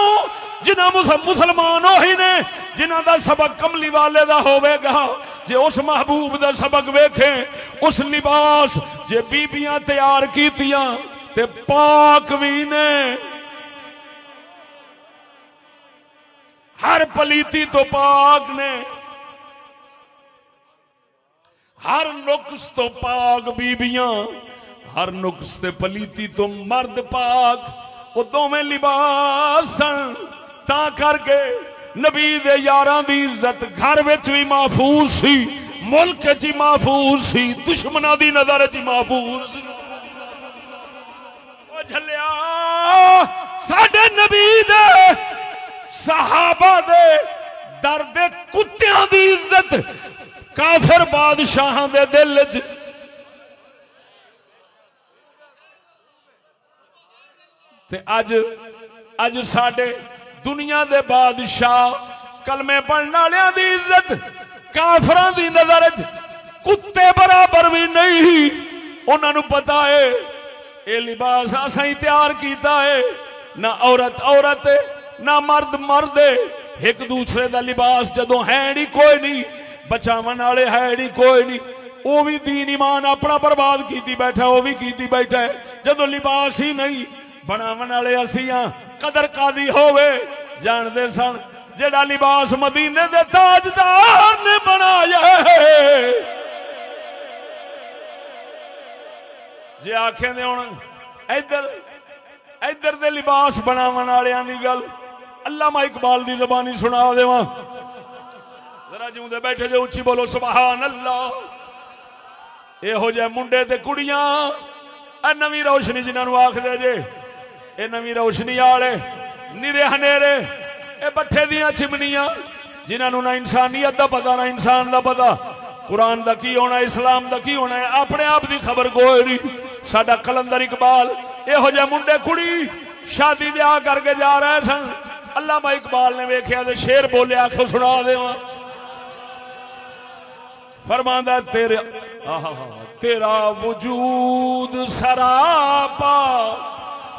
جنہاں مسلمان وہی نے جنہاں دا سبق کملی والے دا ہوے گا، جے اس محبوب دا سبق ویکھیں، اس لباس جے بیبیاں تیار کیتیاں تے پاک وی نے، ہر پلیتی تو پاک نے، ہر نقص تو پاک بیبیاں، ہر نقص تے پلیتی تو مرد پاک، وہ دونوں لباس سن۔ تا کر کے نبی دے یاراں دی عزت گھر وچ بھی محفوظ سی، ملک وچ بھی محفوظ سی، دشمناں دی نظر وچ محفوظ سی۔ او جھلیا ساڈے نبی دے صحابہ دے درد کتیاں دی عزت کافر بادشاہاں دے دل وچ، تے اج ساڈے دنیا دے بادشاہ کلمے پڑھن والیاں دی عزت کافراں دی نظر وچ کتے برابر بھی نہیں۔ انہاں نوں پتہ ہے اے لباس اساں ہی تیار کیتا ہے، نہ عورت ہے نہ مرد ہے، ایک دوسرے دا لباس جدوں ہے نہیں کوئی نہیں، بچاون والے ہے نہیں کوئی نہیں، وہ بھی دین ایمان اپنا برباد کیتی بیٹھا، وہ بھی کیتی بیٹھا ہے۔ جدوں لباس ہی نہیں بناون والے اسیاں قدر قادی ہوئے جان دے سن، جڑا لباس مدینے دے تاجدار نے بنایا ہے، جے آکھیں دے ہن ادھر دے لباس بناون والیاں دی گل علامہ اقبال دی زبانی سنا دیواں، ذرا جیوں دے بیٹھے جے اچھی بولو سبحان اللہ۔ اے ہو جائے منڈے تے کڑیاں، اے نویں روشنی جنہاں نوں آکھ دے جے، اے نویں روشنی والے نیرے ہنیرے، اے بٹھے دیاں چمنیاں جنہاں نوں نہ انسانیت دا پتہ نہ انسان دا پتہ، قرآن دا کی ہونا اسلام دا کی ہونا ہے اپنے آپ دی خبر کوئی نہیں۔ ساڈا کلندر اقبال اے ہو جائے منڈے کڑی شادی بیاہ کر کے جا رہے سن، علامہ اقبال نے ویکھیا تے شعر بولے، آکھو سنا دیواں، فرماندا تیرا وجود سراپا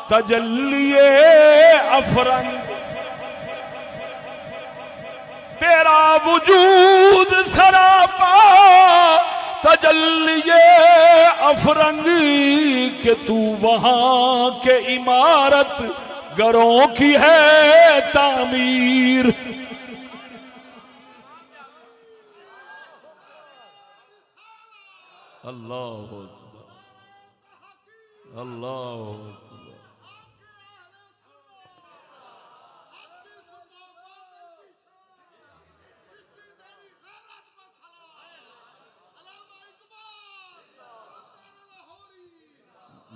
تجلیے افرنگ، تیرا وجود سراپا تجلیے افرنگ، کہ تو وہاں کے عمارت گھروں کی ہے تعمیر۔ اللہ اکبر، اللہ اکبر،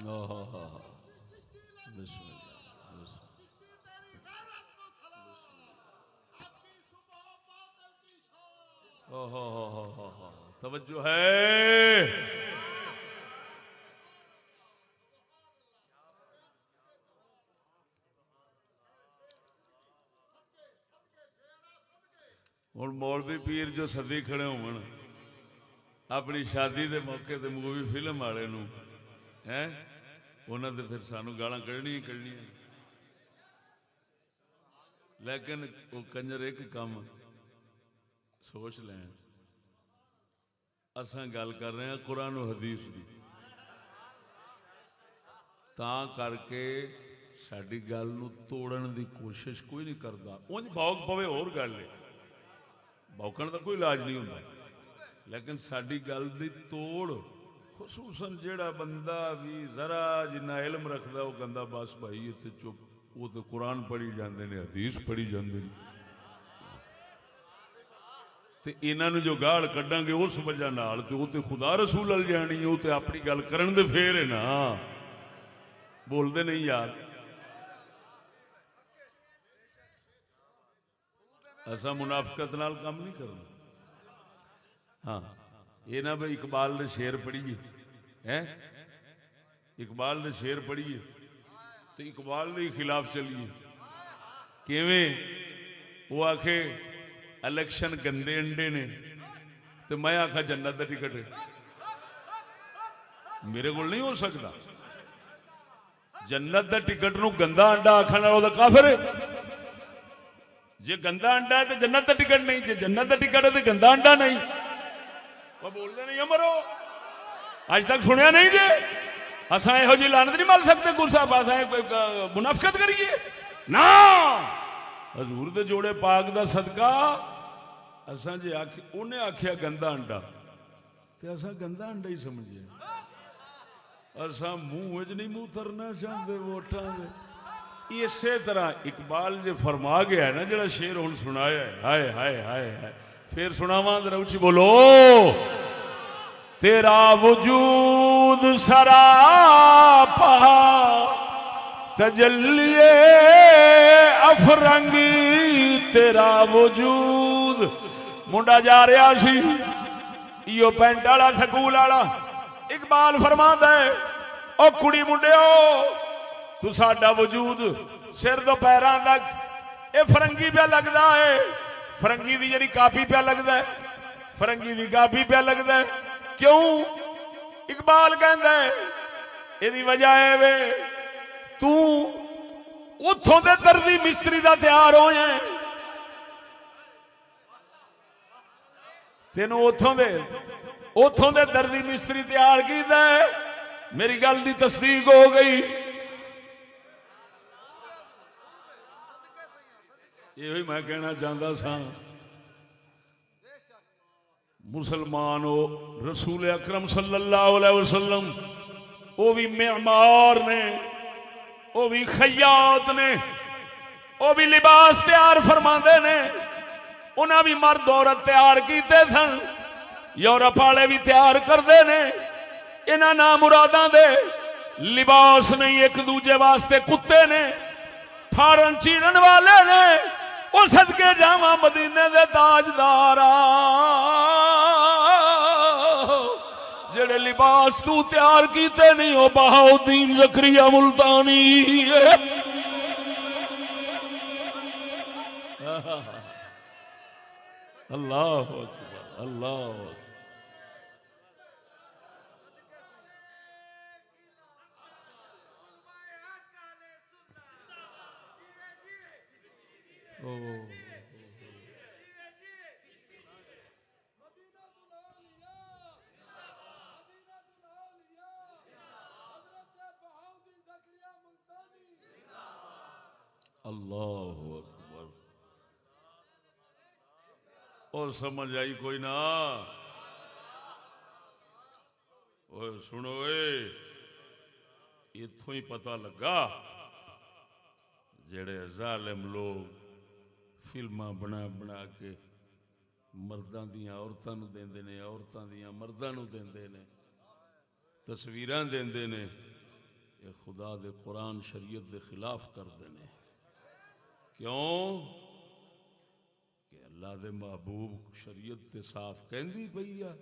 بسم اللہ توجہ ہے. ہوں مولوی پیر جو سدی کھڑے ہون اپنی شادی دے موقع تے مووی فلم والے نو ہیں انہاں تے پھر سانو گالاں کڈنی کڈنی. لیکن وہ کنجر ایک کام سوچ لیں اساں گل کر رہے ہیں قرآن و حدیث دی تاں کر کے ساری گل نو توڑن دی کوشش کوئی نہیں کرتا. اونج بھوک پوے اور گل ہے بھوکن دا کوئی علاج نہیں ہوتا لیکن ساری گل دی توڑ خصوصاً جیڑا بندہ بھی ذرا جنہ علم رکھدا وہ کہندا بس بھائی اتنے چپ وہ تو قرآن پڑھی جاندے نے حدیث پڑھی جاندے نے تے انہاں نو جو گاڑ کڈاں گے اس وجہ نال تے وہ تے خدا رسول ال جانی ہے وہ تے اپنی گل کرن دے پھر ہے نا بول دے نہیں یار. ایسا منافقت نال کام نہیں کرنا. ہاں یہ نہ بھائی اقبال نے شعر پڑھیے اقبال نے شعر پڑھیے تو اقبال نے خلاف چلیے کیویں وہ آکھے الیکشن گندے انڈے نے تو میں آکھا جنت دا ٹکٹ ہے. میرے کو نہیں ہو سکتا. جنت دا ٹکٹ نو گندا انڈا آکھنا وہ کافر ہے. جی گندا انڈا ہے تو جنت دا ٹکٹ نہیں جی جنت دا ٹکٹ ہے تو گندا انڈا نہیں. وہ بولتے نہیں امرو اج تک سنیا نہیں جی اساں یہو جی لعنت نہیں مل سکتے گل صاحب اساں منافقت کریے نا حضور دے جوڑے پاک دا صدقہ اساں جی انہیں آکھیا گندا انڈا تے اساں گندا انڈا ہی سمجھے. اساں منہ وچ نہیں منہ ترنا چاہتے ووٹاں دے. اسی طرح اقبال جو فرما گیا ہے نا جڑا شعر ہن سنایا ہے ہائے ہائے ہائے ہائے پھر سناواں ذرا اونچی بولو. تیرا وجود سراپا تجلی افرنگی تیرا وجود. منڈا جا رہا سی ایو پینٹ والا سکول والا اقبال فرماندا ہے او کڑی منڈیو تو ساڈا وجود سر تو پیراں تک اے فرنگی پہ لگدا ہے. فرنگی دی جڑی کاپی پہ لگدا ہے فرنگی دی کاپی پہ لگدا ہے. کیوں اقبال کہندا ہے ایدی وجہ ہے وے تو اتھوں دے دردی مستری دا تیار ہوئے ہیں تینوں اتھوں دے دردی مستری تیار کیتا ہے. میری گل دی تصدیق ہو گئی. یہ میں کہنا چاہتا سا مسلمان ہو رسول اکرم صلی اللہ علیہ وسلم وہ بھی معمار نے وہ بھی خیاط نے وہ بھی لباس تیار فرماندے نے. انہاں بھی مرد عورت تیار کیتے سن. یورپ والے بھی تیار کرتے نے. انہاں نامراداں دے لباس نہیں ایک دوجے واسطے کتے نے پھارن چیرن والے نے. وہ صدقے جاواں مدینے دے تاجدارا جڑے لباس تو تیار کیتے نہیں ہو بہاؤدین زکریا ملتانی. اللہ اکبر اللہ اکبر. اللہ اکبر. اور سمجھ آئی کوئی نہ سنو اتوں ہی پتہ لگا جڑے ظالم لوگ فلماں بنا بنا کے مرداں دیاں عورتاں نو دیندے نے عورتاں دیاں مرداں نو دیندے نے تصویراں دیندے نے یہ خدا دے قرآن شریعت دے خلاف کردے نے. کیوں کہ اللہ دے محبوب شریعت تے صاف کہندی پئی ہے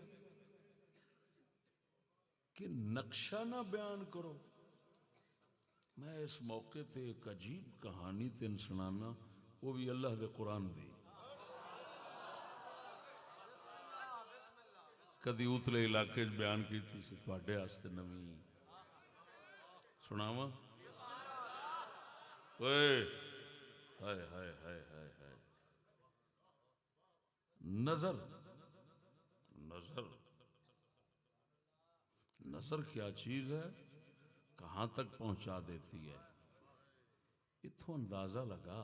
کہ نقشہ نہ بیان کرو. میں اس موقع تے ایک عجیب کہانی تین سنانا، وہ بھی اللہ دے قرآن دی. کدی اتلے علاقے بیان کی تھی تھوڑے واسطے نویں سناواں. ہائے ہائے ہائے ہائے ہائے. نظر نظر نظر کیا چیز ہے، کہاں تک پہنچا دیتی ہے. اتھوں اندازہ لگا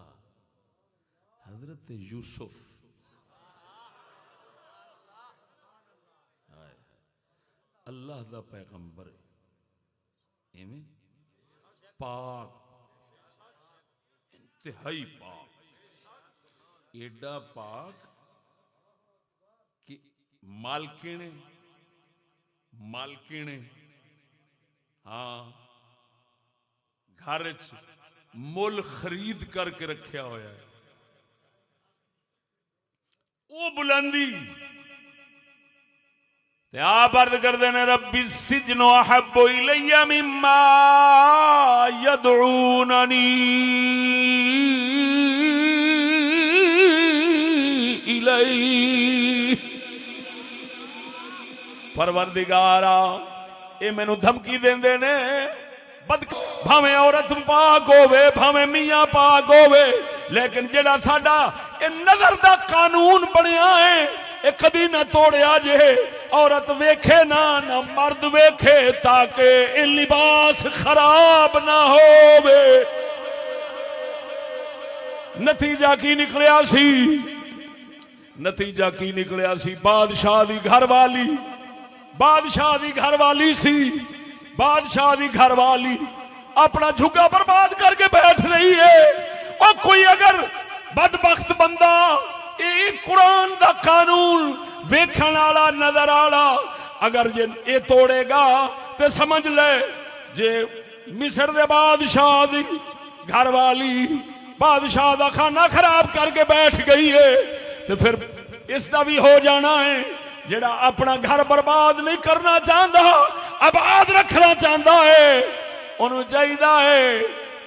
حضرت یوسف اللہ دا پیغمبر ایویں پاک، انتہائی پاک، ایڈا پاک کہ مالکینے ہاں گھر مل خرید کر کے رکھیا ہویا ہے. وہ بلندی آپ عرض کر دینے ربی السجن احب الی مما یدعوننی الی. پروردگارا اے مینوں دھمکی دیندے نے بھاویں عورت پاک ہووے بھاویں میاں پاک ہووے، لیکن جڑا ساڈا اے نظر دا قانون بنیا ہے اے کدی نہ توڑیا جے. عورت ویکھے نہ مرد ویکھے تاکہ اے لباس خراب نہ ہووے. نتیجہ کی نکلیا سی؟ نتیجہ کی نکلیا سی؟ بادشاہ دی گھر والی، بادشاہ دی گھر والی سی، بادشاہ دی گھر والی اپنا جھگا برباد کر کے بیٹھ رہی ہے. اور کوئی اگر بدبخت بندہ اے قرآن دا قانون ویکھن والا نظر والا اگر یہ توڑے گا تو سمجھ لے جے مصر دے بادشاہ دی گھر والی بادشاہ دا کھانا خراب کر کے بیٹھ گئی ہے تو پھر اس دا بھی ہو جانا ہے. جڑا اپنا گھر برباد نہیں کرنا چاہتا آباد رکھنا چاہتا ہے انہوں چاہیے ہے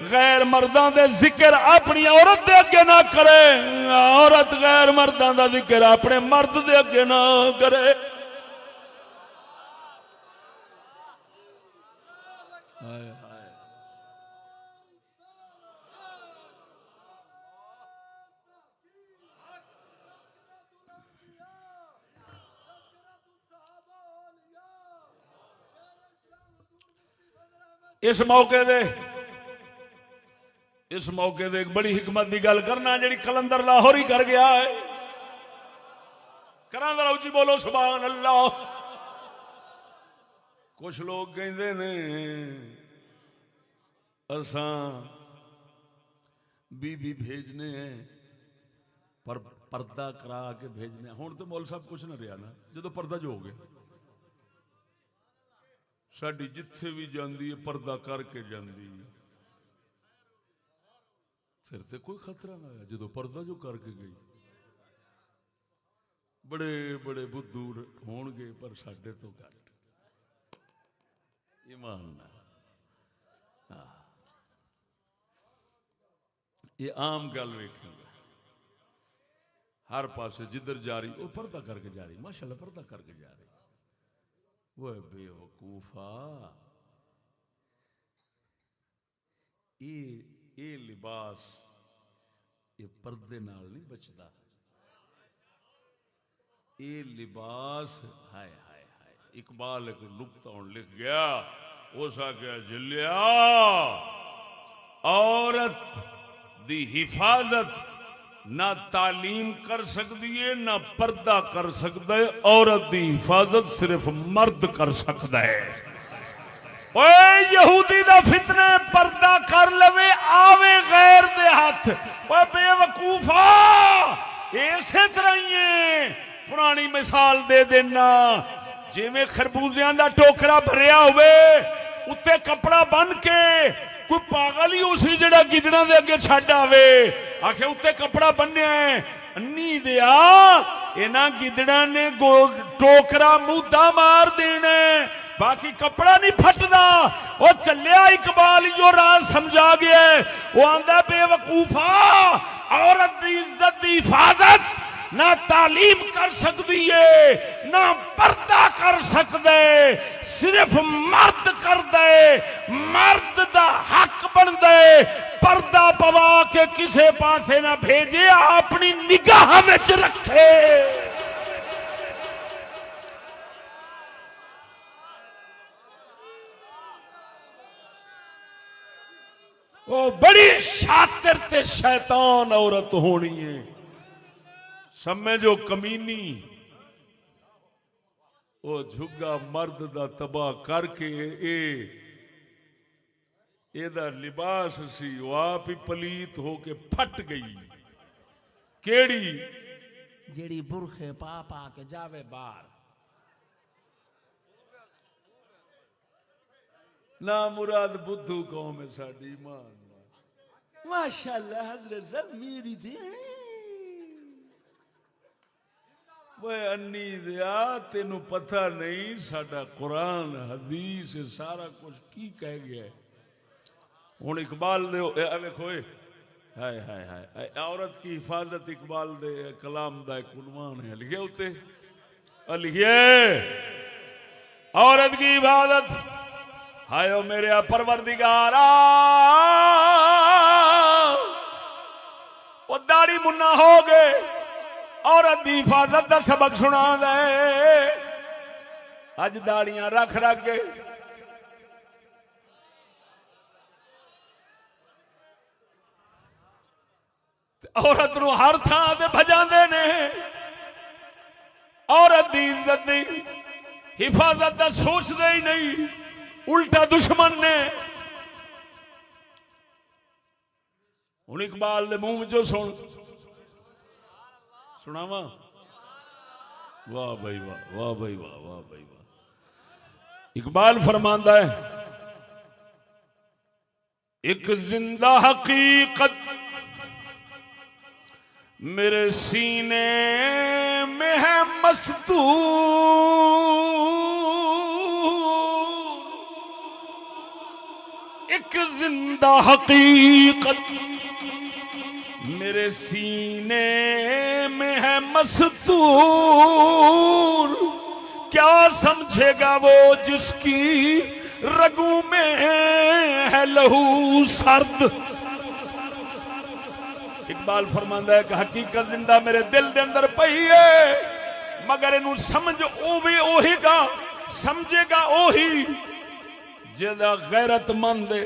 غیر مرداں دے ذکر اپنی عورت دے اگے نہ کرے، عورت غیر مرداں دا ذکر اپنے مرد دے اگے نہ کرے. اس موقع دے ایک بڑی حکمت دی گل کرنا جڑی کلندر لاہور ہی کر گیا ہے. کراں ذرا اچھی بولو سبحان اللہ. کچھ لوگ کہندے نے اساں بی بھیجنے ہیں پر پردہ کرا کے بھیجنے. ہن تو مول صاحب کچھ نہ رہا نا جدو پردہ جو ہو گیا. ساڈی جتھے بھی جاندی ہے پردہ کر کے جاندی ہے. پھر تے کوئی خطرہ نہ آیا جدو پردہ جو کر کے گئی. بڑے بڑے بدھو ہون گے پر ساڈے تو گھٹ ایمان نہ. یہ عام گل ویکھیں گے ہر پاسے جدھر جاری وہ پردہ کر کے جاری، ماشاءاللہ پردہ کر کے جا رہی. وہ بے وقوفا یہ لباس یہ پردے نال نہیں بچتا. یہ لباس ہائے ہائے ہائے. اقبال ایک نقطہ لکھ گیا اس آگیا جلیا عورت دی حفاظت نہ تعلیم کر سکتی ہے نہ پردہ کر سکتا ہے. عورت دی حفاظت صرف مرد کر سکتا ہے. اوے یہودی دا فتنہ پردہ کر لوے آوے غیر دے ہاتھ. اوے بے وقوفا اسی طرح ہی ہے. پرانی مثال دے دینا جی میں خربوزیاں دا ٹوکرا بھریا ہوئے اتنے کپڑا بن کے کوئی پاگل ہی اسی جڑا گدڑاں دے اگے چھڈ آوے آکھے اتنے کپڑا بنیا ہے انی دیا انہاں گدڑاں نے ٹوکرا مودا مار دینا باقی کپڑا نہیں پھٹدا وہ چلیا اقبال جو راز سمجھا گیا ہے وہ آندا بے وقوفا عورت دی عزت دی حفاظت نہ تعلیم کر سکتی ہے نہ پردہ کر سکتے صرف مرد کر دے مرد دا حق بن دے پردہ پوا کے کسے پاسے نہ بھیجے اپنی نگاہ وچ رکھے وہ بڑی شاطر تے شیطان عورت ہونی ہے سمجھو کمینی وہ جھگا مرد دا تباہ کر کے اے دا لباس سی وہ آپ ہی پلیت ہو کے پھٹ گئی کیڑی جیڑی برخے پا پا کے جاوے باہر نا مراد بدھو قوم ہے ساڈی ایمان ماشاءاللہ حضرت صاحب میری تھی وہ انی دیا تینوں پتہ نہیں ساڈا قرآن حدیث سارا کچھ کی کہہ گیا ہے ہن اقبال دے ویکھو ہائے ہائے ہائے عورت کی حفاظت اقبال دے کلام دا ایک عنوان ہے لکھے ہوتے لکھیے عورت کی حفاظت ہائے او میرے پروردگارا وہ داڑھی منا ہو گئے عورت دی حفاظت دا سبق سنا دے اج داڑیاں رکھ رکھ کے عورت نو ہر تھان تے بھجاندے نے عورت دی عزت دی حفاظت دا سوچ دے ہی نہیں الٹا دشمن نے ہن اقبال دے منہ جو سناواں واہ بھائی واہ واہ بھائی واہ واہ بھائی واہ اقبال فرماندا ہے ایک زندہ حقیقت میرے سینے میں ہے مستور ایک زندہ حقیقت میرے سینے میں ہے مستور کیا سمجھے گا وہ جس کی رگوں میں ہے لہو سرد اقبال فرماندا ہے کہ حقیقت زندہ میرے دل دے اندر پئی ہے مگر انہوں سمجھ اوہی گا سمجھے گا اوہی جیدہ غیرت مند ہے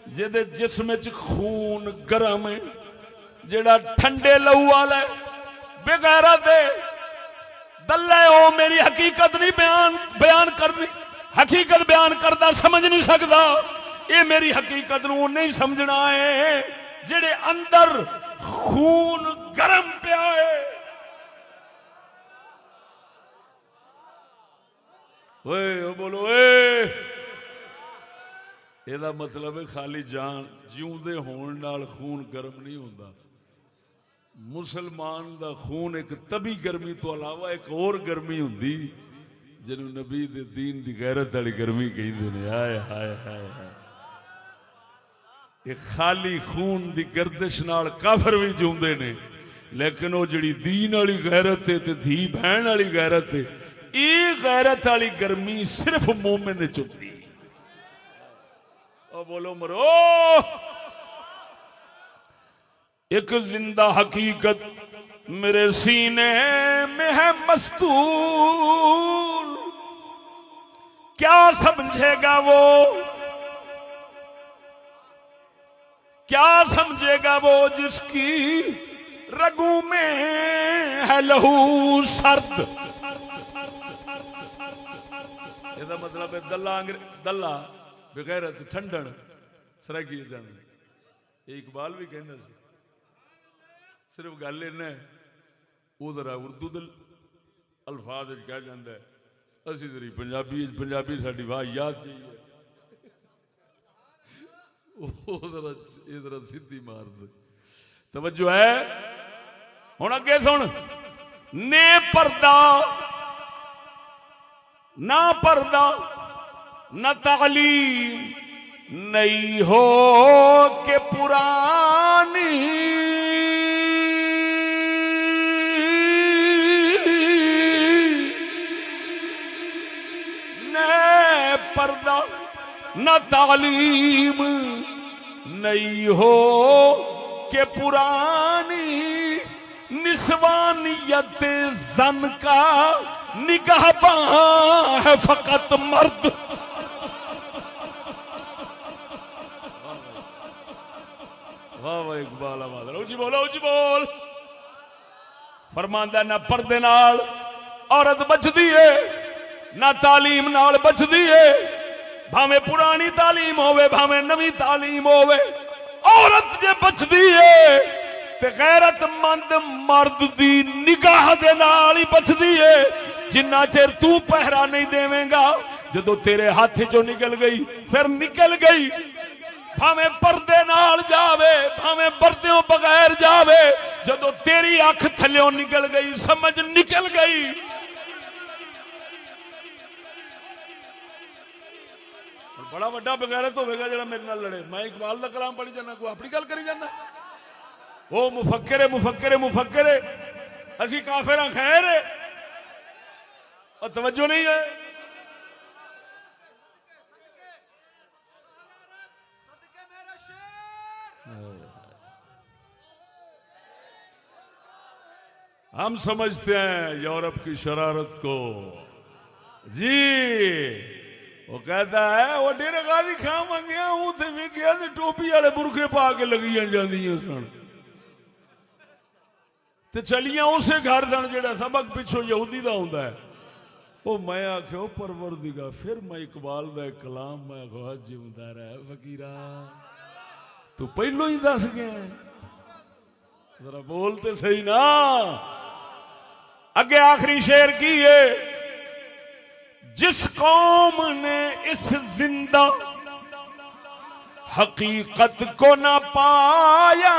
جیدے جسم وچ خون گرم ہے جیڑا ٹھنڈے لہو والا ہے بے غیرت ہے دلہ او میری حقیقت نہیں بیان کرنی حقیقت بیان کردا سمجھ نہیں سکدا یہ میری حقیقت نو نہیں سمجھنا ہے جڑے اندر خون گرم پیا ہے اوے بولو اے یہ مطلب ہے خالی جان جیوندے ہون نال خون گرم نہیں ہوندا مسلمان دا خون ایک طبی گرمی تو علاوہ ایک اور گرمی ہوندی جنوں نبی دے دین دی غیرت والی گرمی کہندے نے ہائے ہائے ہائے ہائے یہ خالی خون دی گردش نال کافر بھی جوندے نے لیکن وہ جڑی دین والی غیرت ہے تے دھی بہن والی غیرت ہے یہ غیرت والی گرمی صرف مومن وچ ہوندی او بولو مرو ایک زندہ حقیقت میرے سینے میں ہے مستور کیا سمجھے گا وہ کیا سمجھے گا وہ جس کی رگوں میں ہے لہو سرد یہ مطلب ہے دلہ بغیرت ٹھنڈن سرگی جان یہ اقبال بھی کہنا سی صرف گل لینا ہے وہ ذرا اردو دل الفاظ کہہ جاندہ ہے اسی ذری پنجابی ساڈی واہ یاد چاہیے ادھر سیدھی مار دے. توجہ ہے. ہوں اگے سن. نے پردہ نہ پردہ نہ تعلیم نئی ہو کہ پرانی نہ پردہ نہ تعلیم نئی ہو کہ پرانی نسوانیت زن کا نگہباں ہے فقط مرد. واہ واہ اقبال آباد. اونچی بولو اونچی بول. فرماندا نہ پردے نال عورت بچدی ہے نہ تعلیم نال بچدی ہے. بھاویں پرانی تعلیم ہوے بھاویں نوی تعلیم ہوے عورت جے بچدی ہے تے غیرت مند مرد دی نگاہ دے نال ہی بچدی ہے. جنہ چر تو پہرا نہیں دیویں گا جدو تیرے ہاتھ چوں نکل گئی پھر نکل گئی. بھاویں پردے نال جاوے بھاویں پردیوں بغیر جاوے جدو تیری اکھ تھلیوں نکل گئی سمجھ نکل گئی. بڑا وڈا بغیرت ہوے گا جڑا میرے نال لڑے. میں اقبال دا کلام پڑھی جانا کوئی اپنی گل کری جانا. وہ مفکر مفکر مفکر اسی کافر ہاں خیر ہے اور توجہ نہیں ہے. ہم سمجھتے ہیں یورپ کی شرارت کو. جی وہ کہتا ہے وہ ڈیرے غازی خان منگیا ہوں تے بھی کیا تے ٹوپی والے برقے پا کے لگیاں جاندیاں سن تے چلیاں اسے گھر سن جڑا سبق پچھو یہودی دا ہوندا ہے. وہ میں آکھیا پروردگار پھر میں اقبال دا ایک کلام میں آکھا جیوندا رہے فقیرا تو پہلو ہی دس گیا ذرا بولتے صحیح نا. اگے آخری شعر کی ہے. جس قوم نے اس زندہ حقیقت کو نہ پایا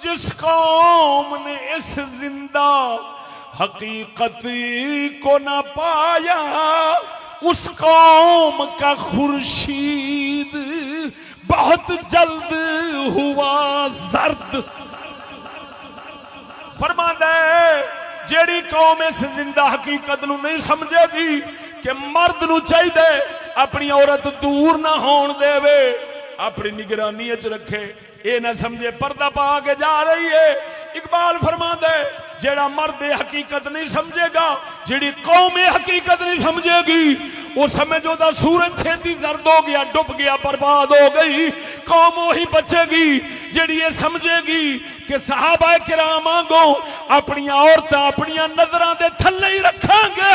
جس قوم نے اس زندہ حقیقت کو نہ پایا اس قوم کا خورشید بہت جلد ہوا زرد. فرماندا ہے جیڑی قوم اس زندہ حقیقت نو نہیں سمجھے گی کہ مرد نو چاہیے اپنی عورت دور نہ ہون دے وے اپنی نگرانی وچ رکھے. اے نہ سمجھے پردہ پا کے جا رہی ہے. اقبال فرماندا ہے جیڑا مرد حقیقت نہیں سمجھے گا جیڑی قوم حقیقت نہیں سمجھے گی وہ سمجھو دا سورج چھتی زرد ہو گیا ڈب گیا برباد ہو گئی. قوم وہی بچے گی جیڑی یہ سمجھے گی کہ صحابہ کرام آنگوں اپنی عورتاں اپنی نظراں دے تھلے ہی رکھاں گے.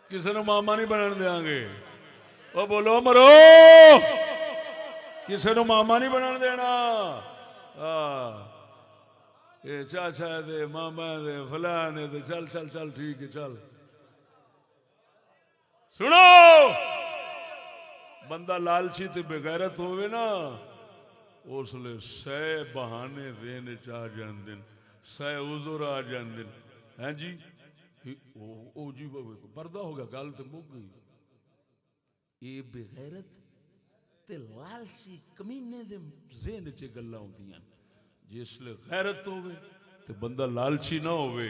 کسی نو ماما نہیں بنن دیاں گے. او بولو مرو کسی نو ماما نہیں بنن دینا. اے چاچا دے ماما دے فلان دے چل چل چل ٹھیک ہے چل. سنو بندہ لالچی تے بغیرت ہوئے نا اس لئے سہ بہانے دینے چاہ جاندن سہ عذر آ جاندن. ہیں جی او جی پردہ ہوگا گل تے مک گئی. اے بغیرت تے لالچی کمینے دے ذہن چ گلاں ہوندیاں. جس لئے غیرت ہوئے تے بندہ لالچی نہ ہوئے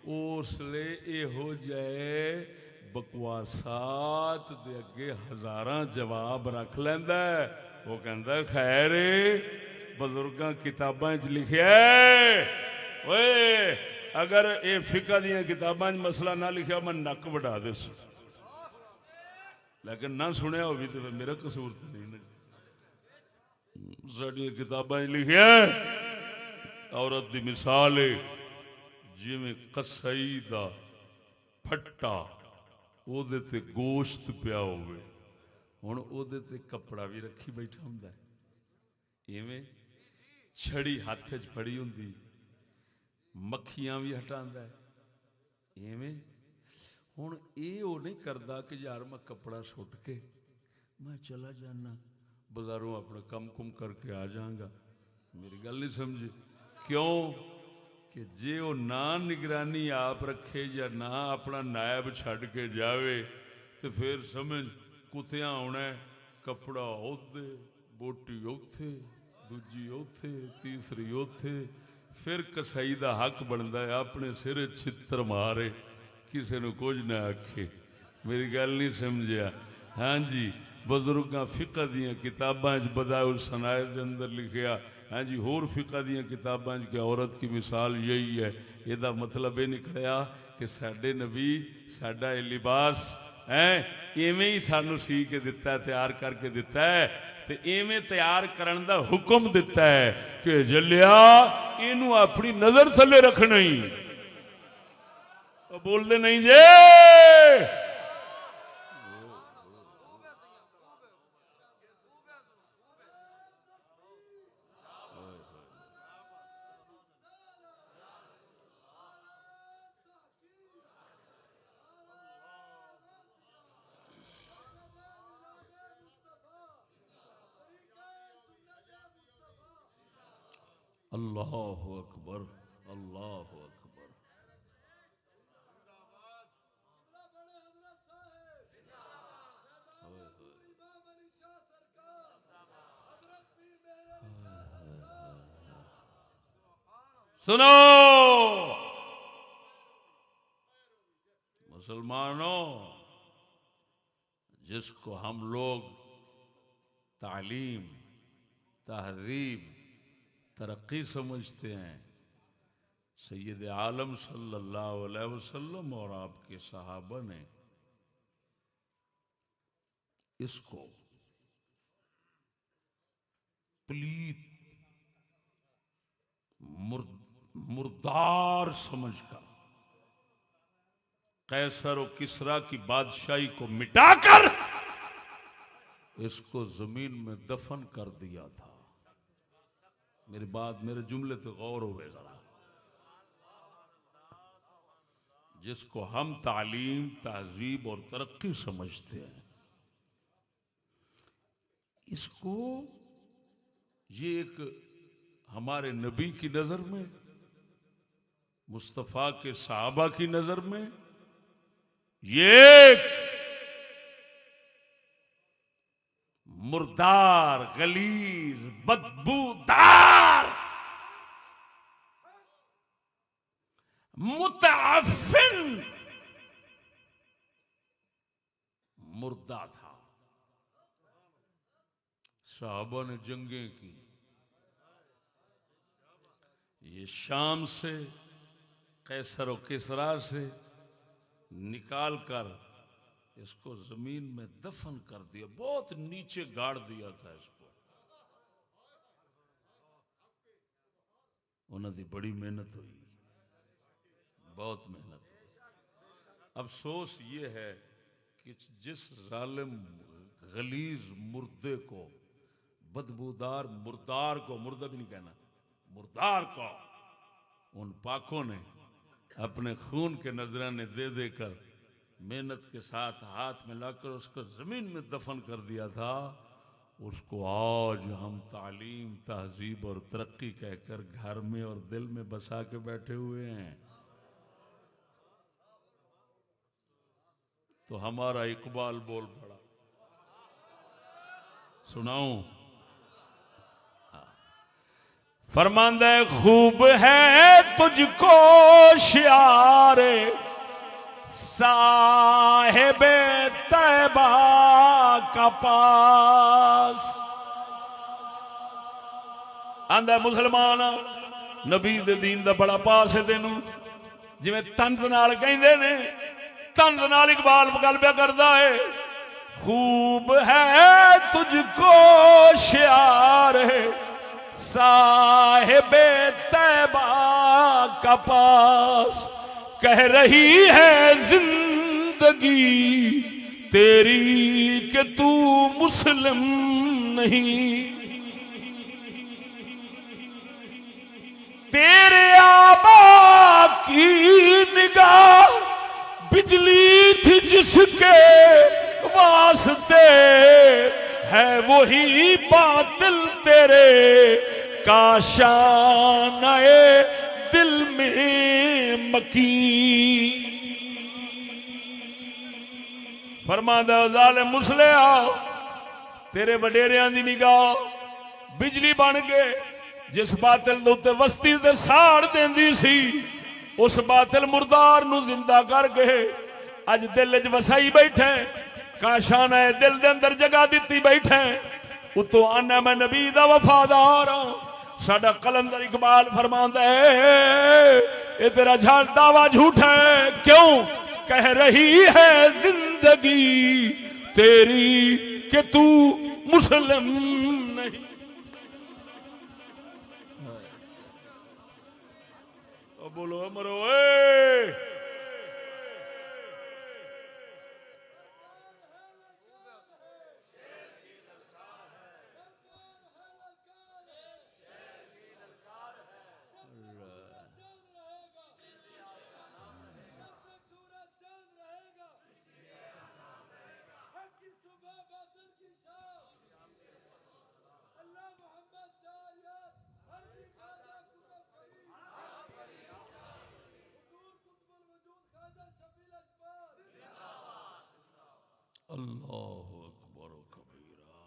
اس لئے اے ہو جائے بکواسات دے اگے ہزاراں جواب رکھ لیندا ہے. وہ کہندا ہے خیر بزرگاں کتاباں وچ لکھیا ہے اوئے اگر اے فقہ دیاں کتاباں وچ مسئلہ نہ لکھیا میں نک وڈا دے سی لیکن نہ سنیا ہوگی تو میرا قصور تو نہیں. ساڈیاں کتاباں وچ لکھیا ہے عورت دی مثال ہے جویں قصائی دا پھٹا او دے تے گوشت پیا ہوئے ہن او دے تے کپڑا بھی رکھی بیٹھا ہوندا ہے ایویں چھڑی ہاتھ چ پھڑی ہوندی مکھیاں بھی ہٹاندا ہے ایویں ہن اے او نہیں کردا کہ یار میں کپڑا سٹ کے میں چلا جانا بازاروں اپنا کم کم کر کے آ جاؤں گا. میری گل نہیں سمجھے کیوں کہ جے وہ نہ نگرانی آپ رکھے یا نہ اپنا نائب چھڈ کے جاوے تو پھر سمجھ کتیاں ہونا ہے کپڑا اوتے بوٹی اوتھے دوجی اوتھے تیسری اوتھے پھر کسائی دا حق بنتا ہے اپنے سر چھتر مارے کسی نے کچھ نہ آکھے. میری گل نہیں سمجھیا. ہاں جی بزرگاں فقہ دیاں کتاباں بدائع الصنائع دے اندر لکھیا ہاں جی ہور فقہ دیاں کتاباں کہ عورت کی مثال یہی ہے. یہ دا مطلب یہ نکلیا کہ ساڈے نبی ساڈا یہ لباس ایویں ہی سانو سی کے دتا ہے تیار کر کے دتا ہے تے ایویں تیار کرن دا حکم دتا ہے کہ جلیا اینو اپنی نظر تھلے رکھنا ہی. بول دے نہیں جے اللہ اکبر اللہ اکبر. سنو مسلمانوں جس کو ہم لوگ تعلیم تہذیب ترقی سمجھتے ہیں سید عالم صلی اللہ علیہ وسلم اور آپ کے صحابہ نے اس کو پلیت مردار سمجھ کر قیصر و کسریٰ کی بادشاہی کو مٹا کر اس کو زمین میں دفن کر دیا تھا. میری بات میرے جملے تو غور ہوئے ذرا. جس کو ہم تعلیم تہذیب اور ترقی سمجھتے ہیں اس کو یہ ایک ہمارے نبی کی نظر میں مصطفیٰ کے صحابہ کی نظر میں یہ ایک مردار غلیظ بدبودار متعفن مردہ تھا. صحابہ نے جنگیں کی یہ شام سے قیصر و کسریٰ سے نکال کر اس کو زمین میں دفن کر دیا. بہت نیچے گاڑ دیا تھا اس کو. انہوں نے بڑی محنت ہوئی بہت محنت ہوئی. افسوس یہ ہے کہ جس ظالم غلیظ مردے کو بدبودار مردار کو مردہ بھی نہیں کہنا مردار کو ان پاکوں نے اپنے خون کے نذرانے دے دے کر محنت کے ساتھ ہاتھ میں لا کر اس کو زمین میں دفن کر دیا تھا. اس کو آج ہم تعلیم تہذیب اور ترقی کہہ کر گھر میں اور دل میں بسا کے بیٹھے ہوئے ہیں. تو ہمارا اقبال بول پڑا سناؤں فرماندہ خوب ہے تجھ کو شعار صاحب طیبہ کا پاس. آندہ مسلمان نبی دے دین دا بڑا پاس ہے تینوں جویں طنز نال کہندے نے طنز نال اقبال گل پیا کردا ہے. خوب ہے تجھ کو شعار صاحب طیبہ کا پاس کہہ رہی ہے زندگی تیری کہ تو مسلم نہیں. تیرے آبا کی نگاہ بجلی تھی جس کے واسطے ہے وہی باطل تیرے کاشانہ دل میں مکی. فرماندا ظالم مسلیا تیرے وڈیریاں دی نگاہ بجلی بن کے جس باطل دے اوتے وسطی تے ساڑ دیندی سی اس باطل مردار نو زندہ کر کے اج دل وچ وسائی بیٹھے کاشانہ دل دے اندر جگہ دتی بیٹھے اتو آنا میں نبی دا وفادار ہاں. ساڈا قلندر اقبال فرماندا ہے اے تیرا دعویٰ جھوٹا ہے کیوں کہہ رہی ہے زندگی تیری کہ تو مسلم نہیں. بولو مرو اے اللہ اکبر و کبیرہ.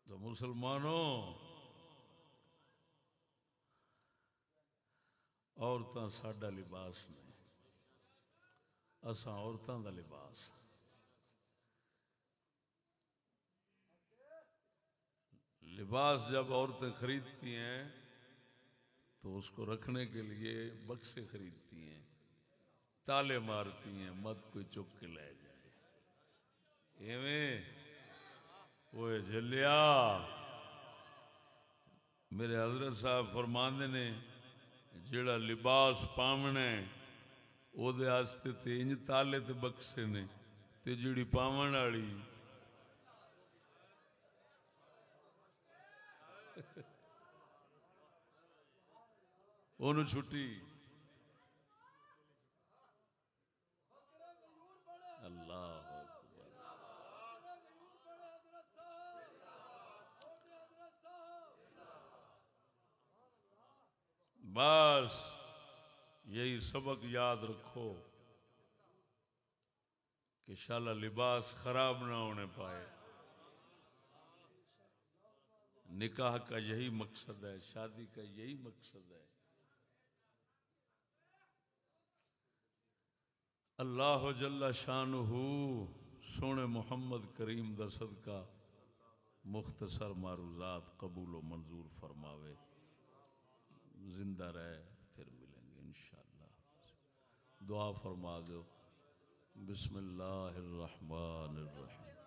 تو مسلمانوں عورتاں ساڈا لباس نے اساں عورتاں دا لباس. لباس جب عورتیں خریدتی ہیں تو اس کو رکھنے کے لیے بکسے خریدتی ہیں تالے مارتی ہیں مت کوئی چک کے لے جائے. ایویں وہ جلیا میرے حضرت صاحب فرماندے نے جڑا لباس پاونے او دے واسطے تے انج تالے تے بکسے نے تے جڑی پاون والی اونوں چھٹی. اللہ بس یہی سبق یاد رکھو کہ شالا لباس خراب نہ ہونے پائے. نکاح کا یہی مقصد ہے شادی کا یہی مقصد ہے. اللہ جل شانہ سونے محمد کریم دا صدقہ مختصر معروضات قبول و منظور فرماوے. زندہ رہے پھر ملیں گے انشاءاللہ. دعا فرما دو. بسم اللہ الرحمن الرحیم.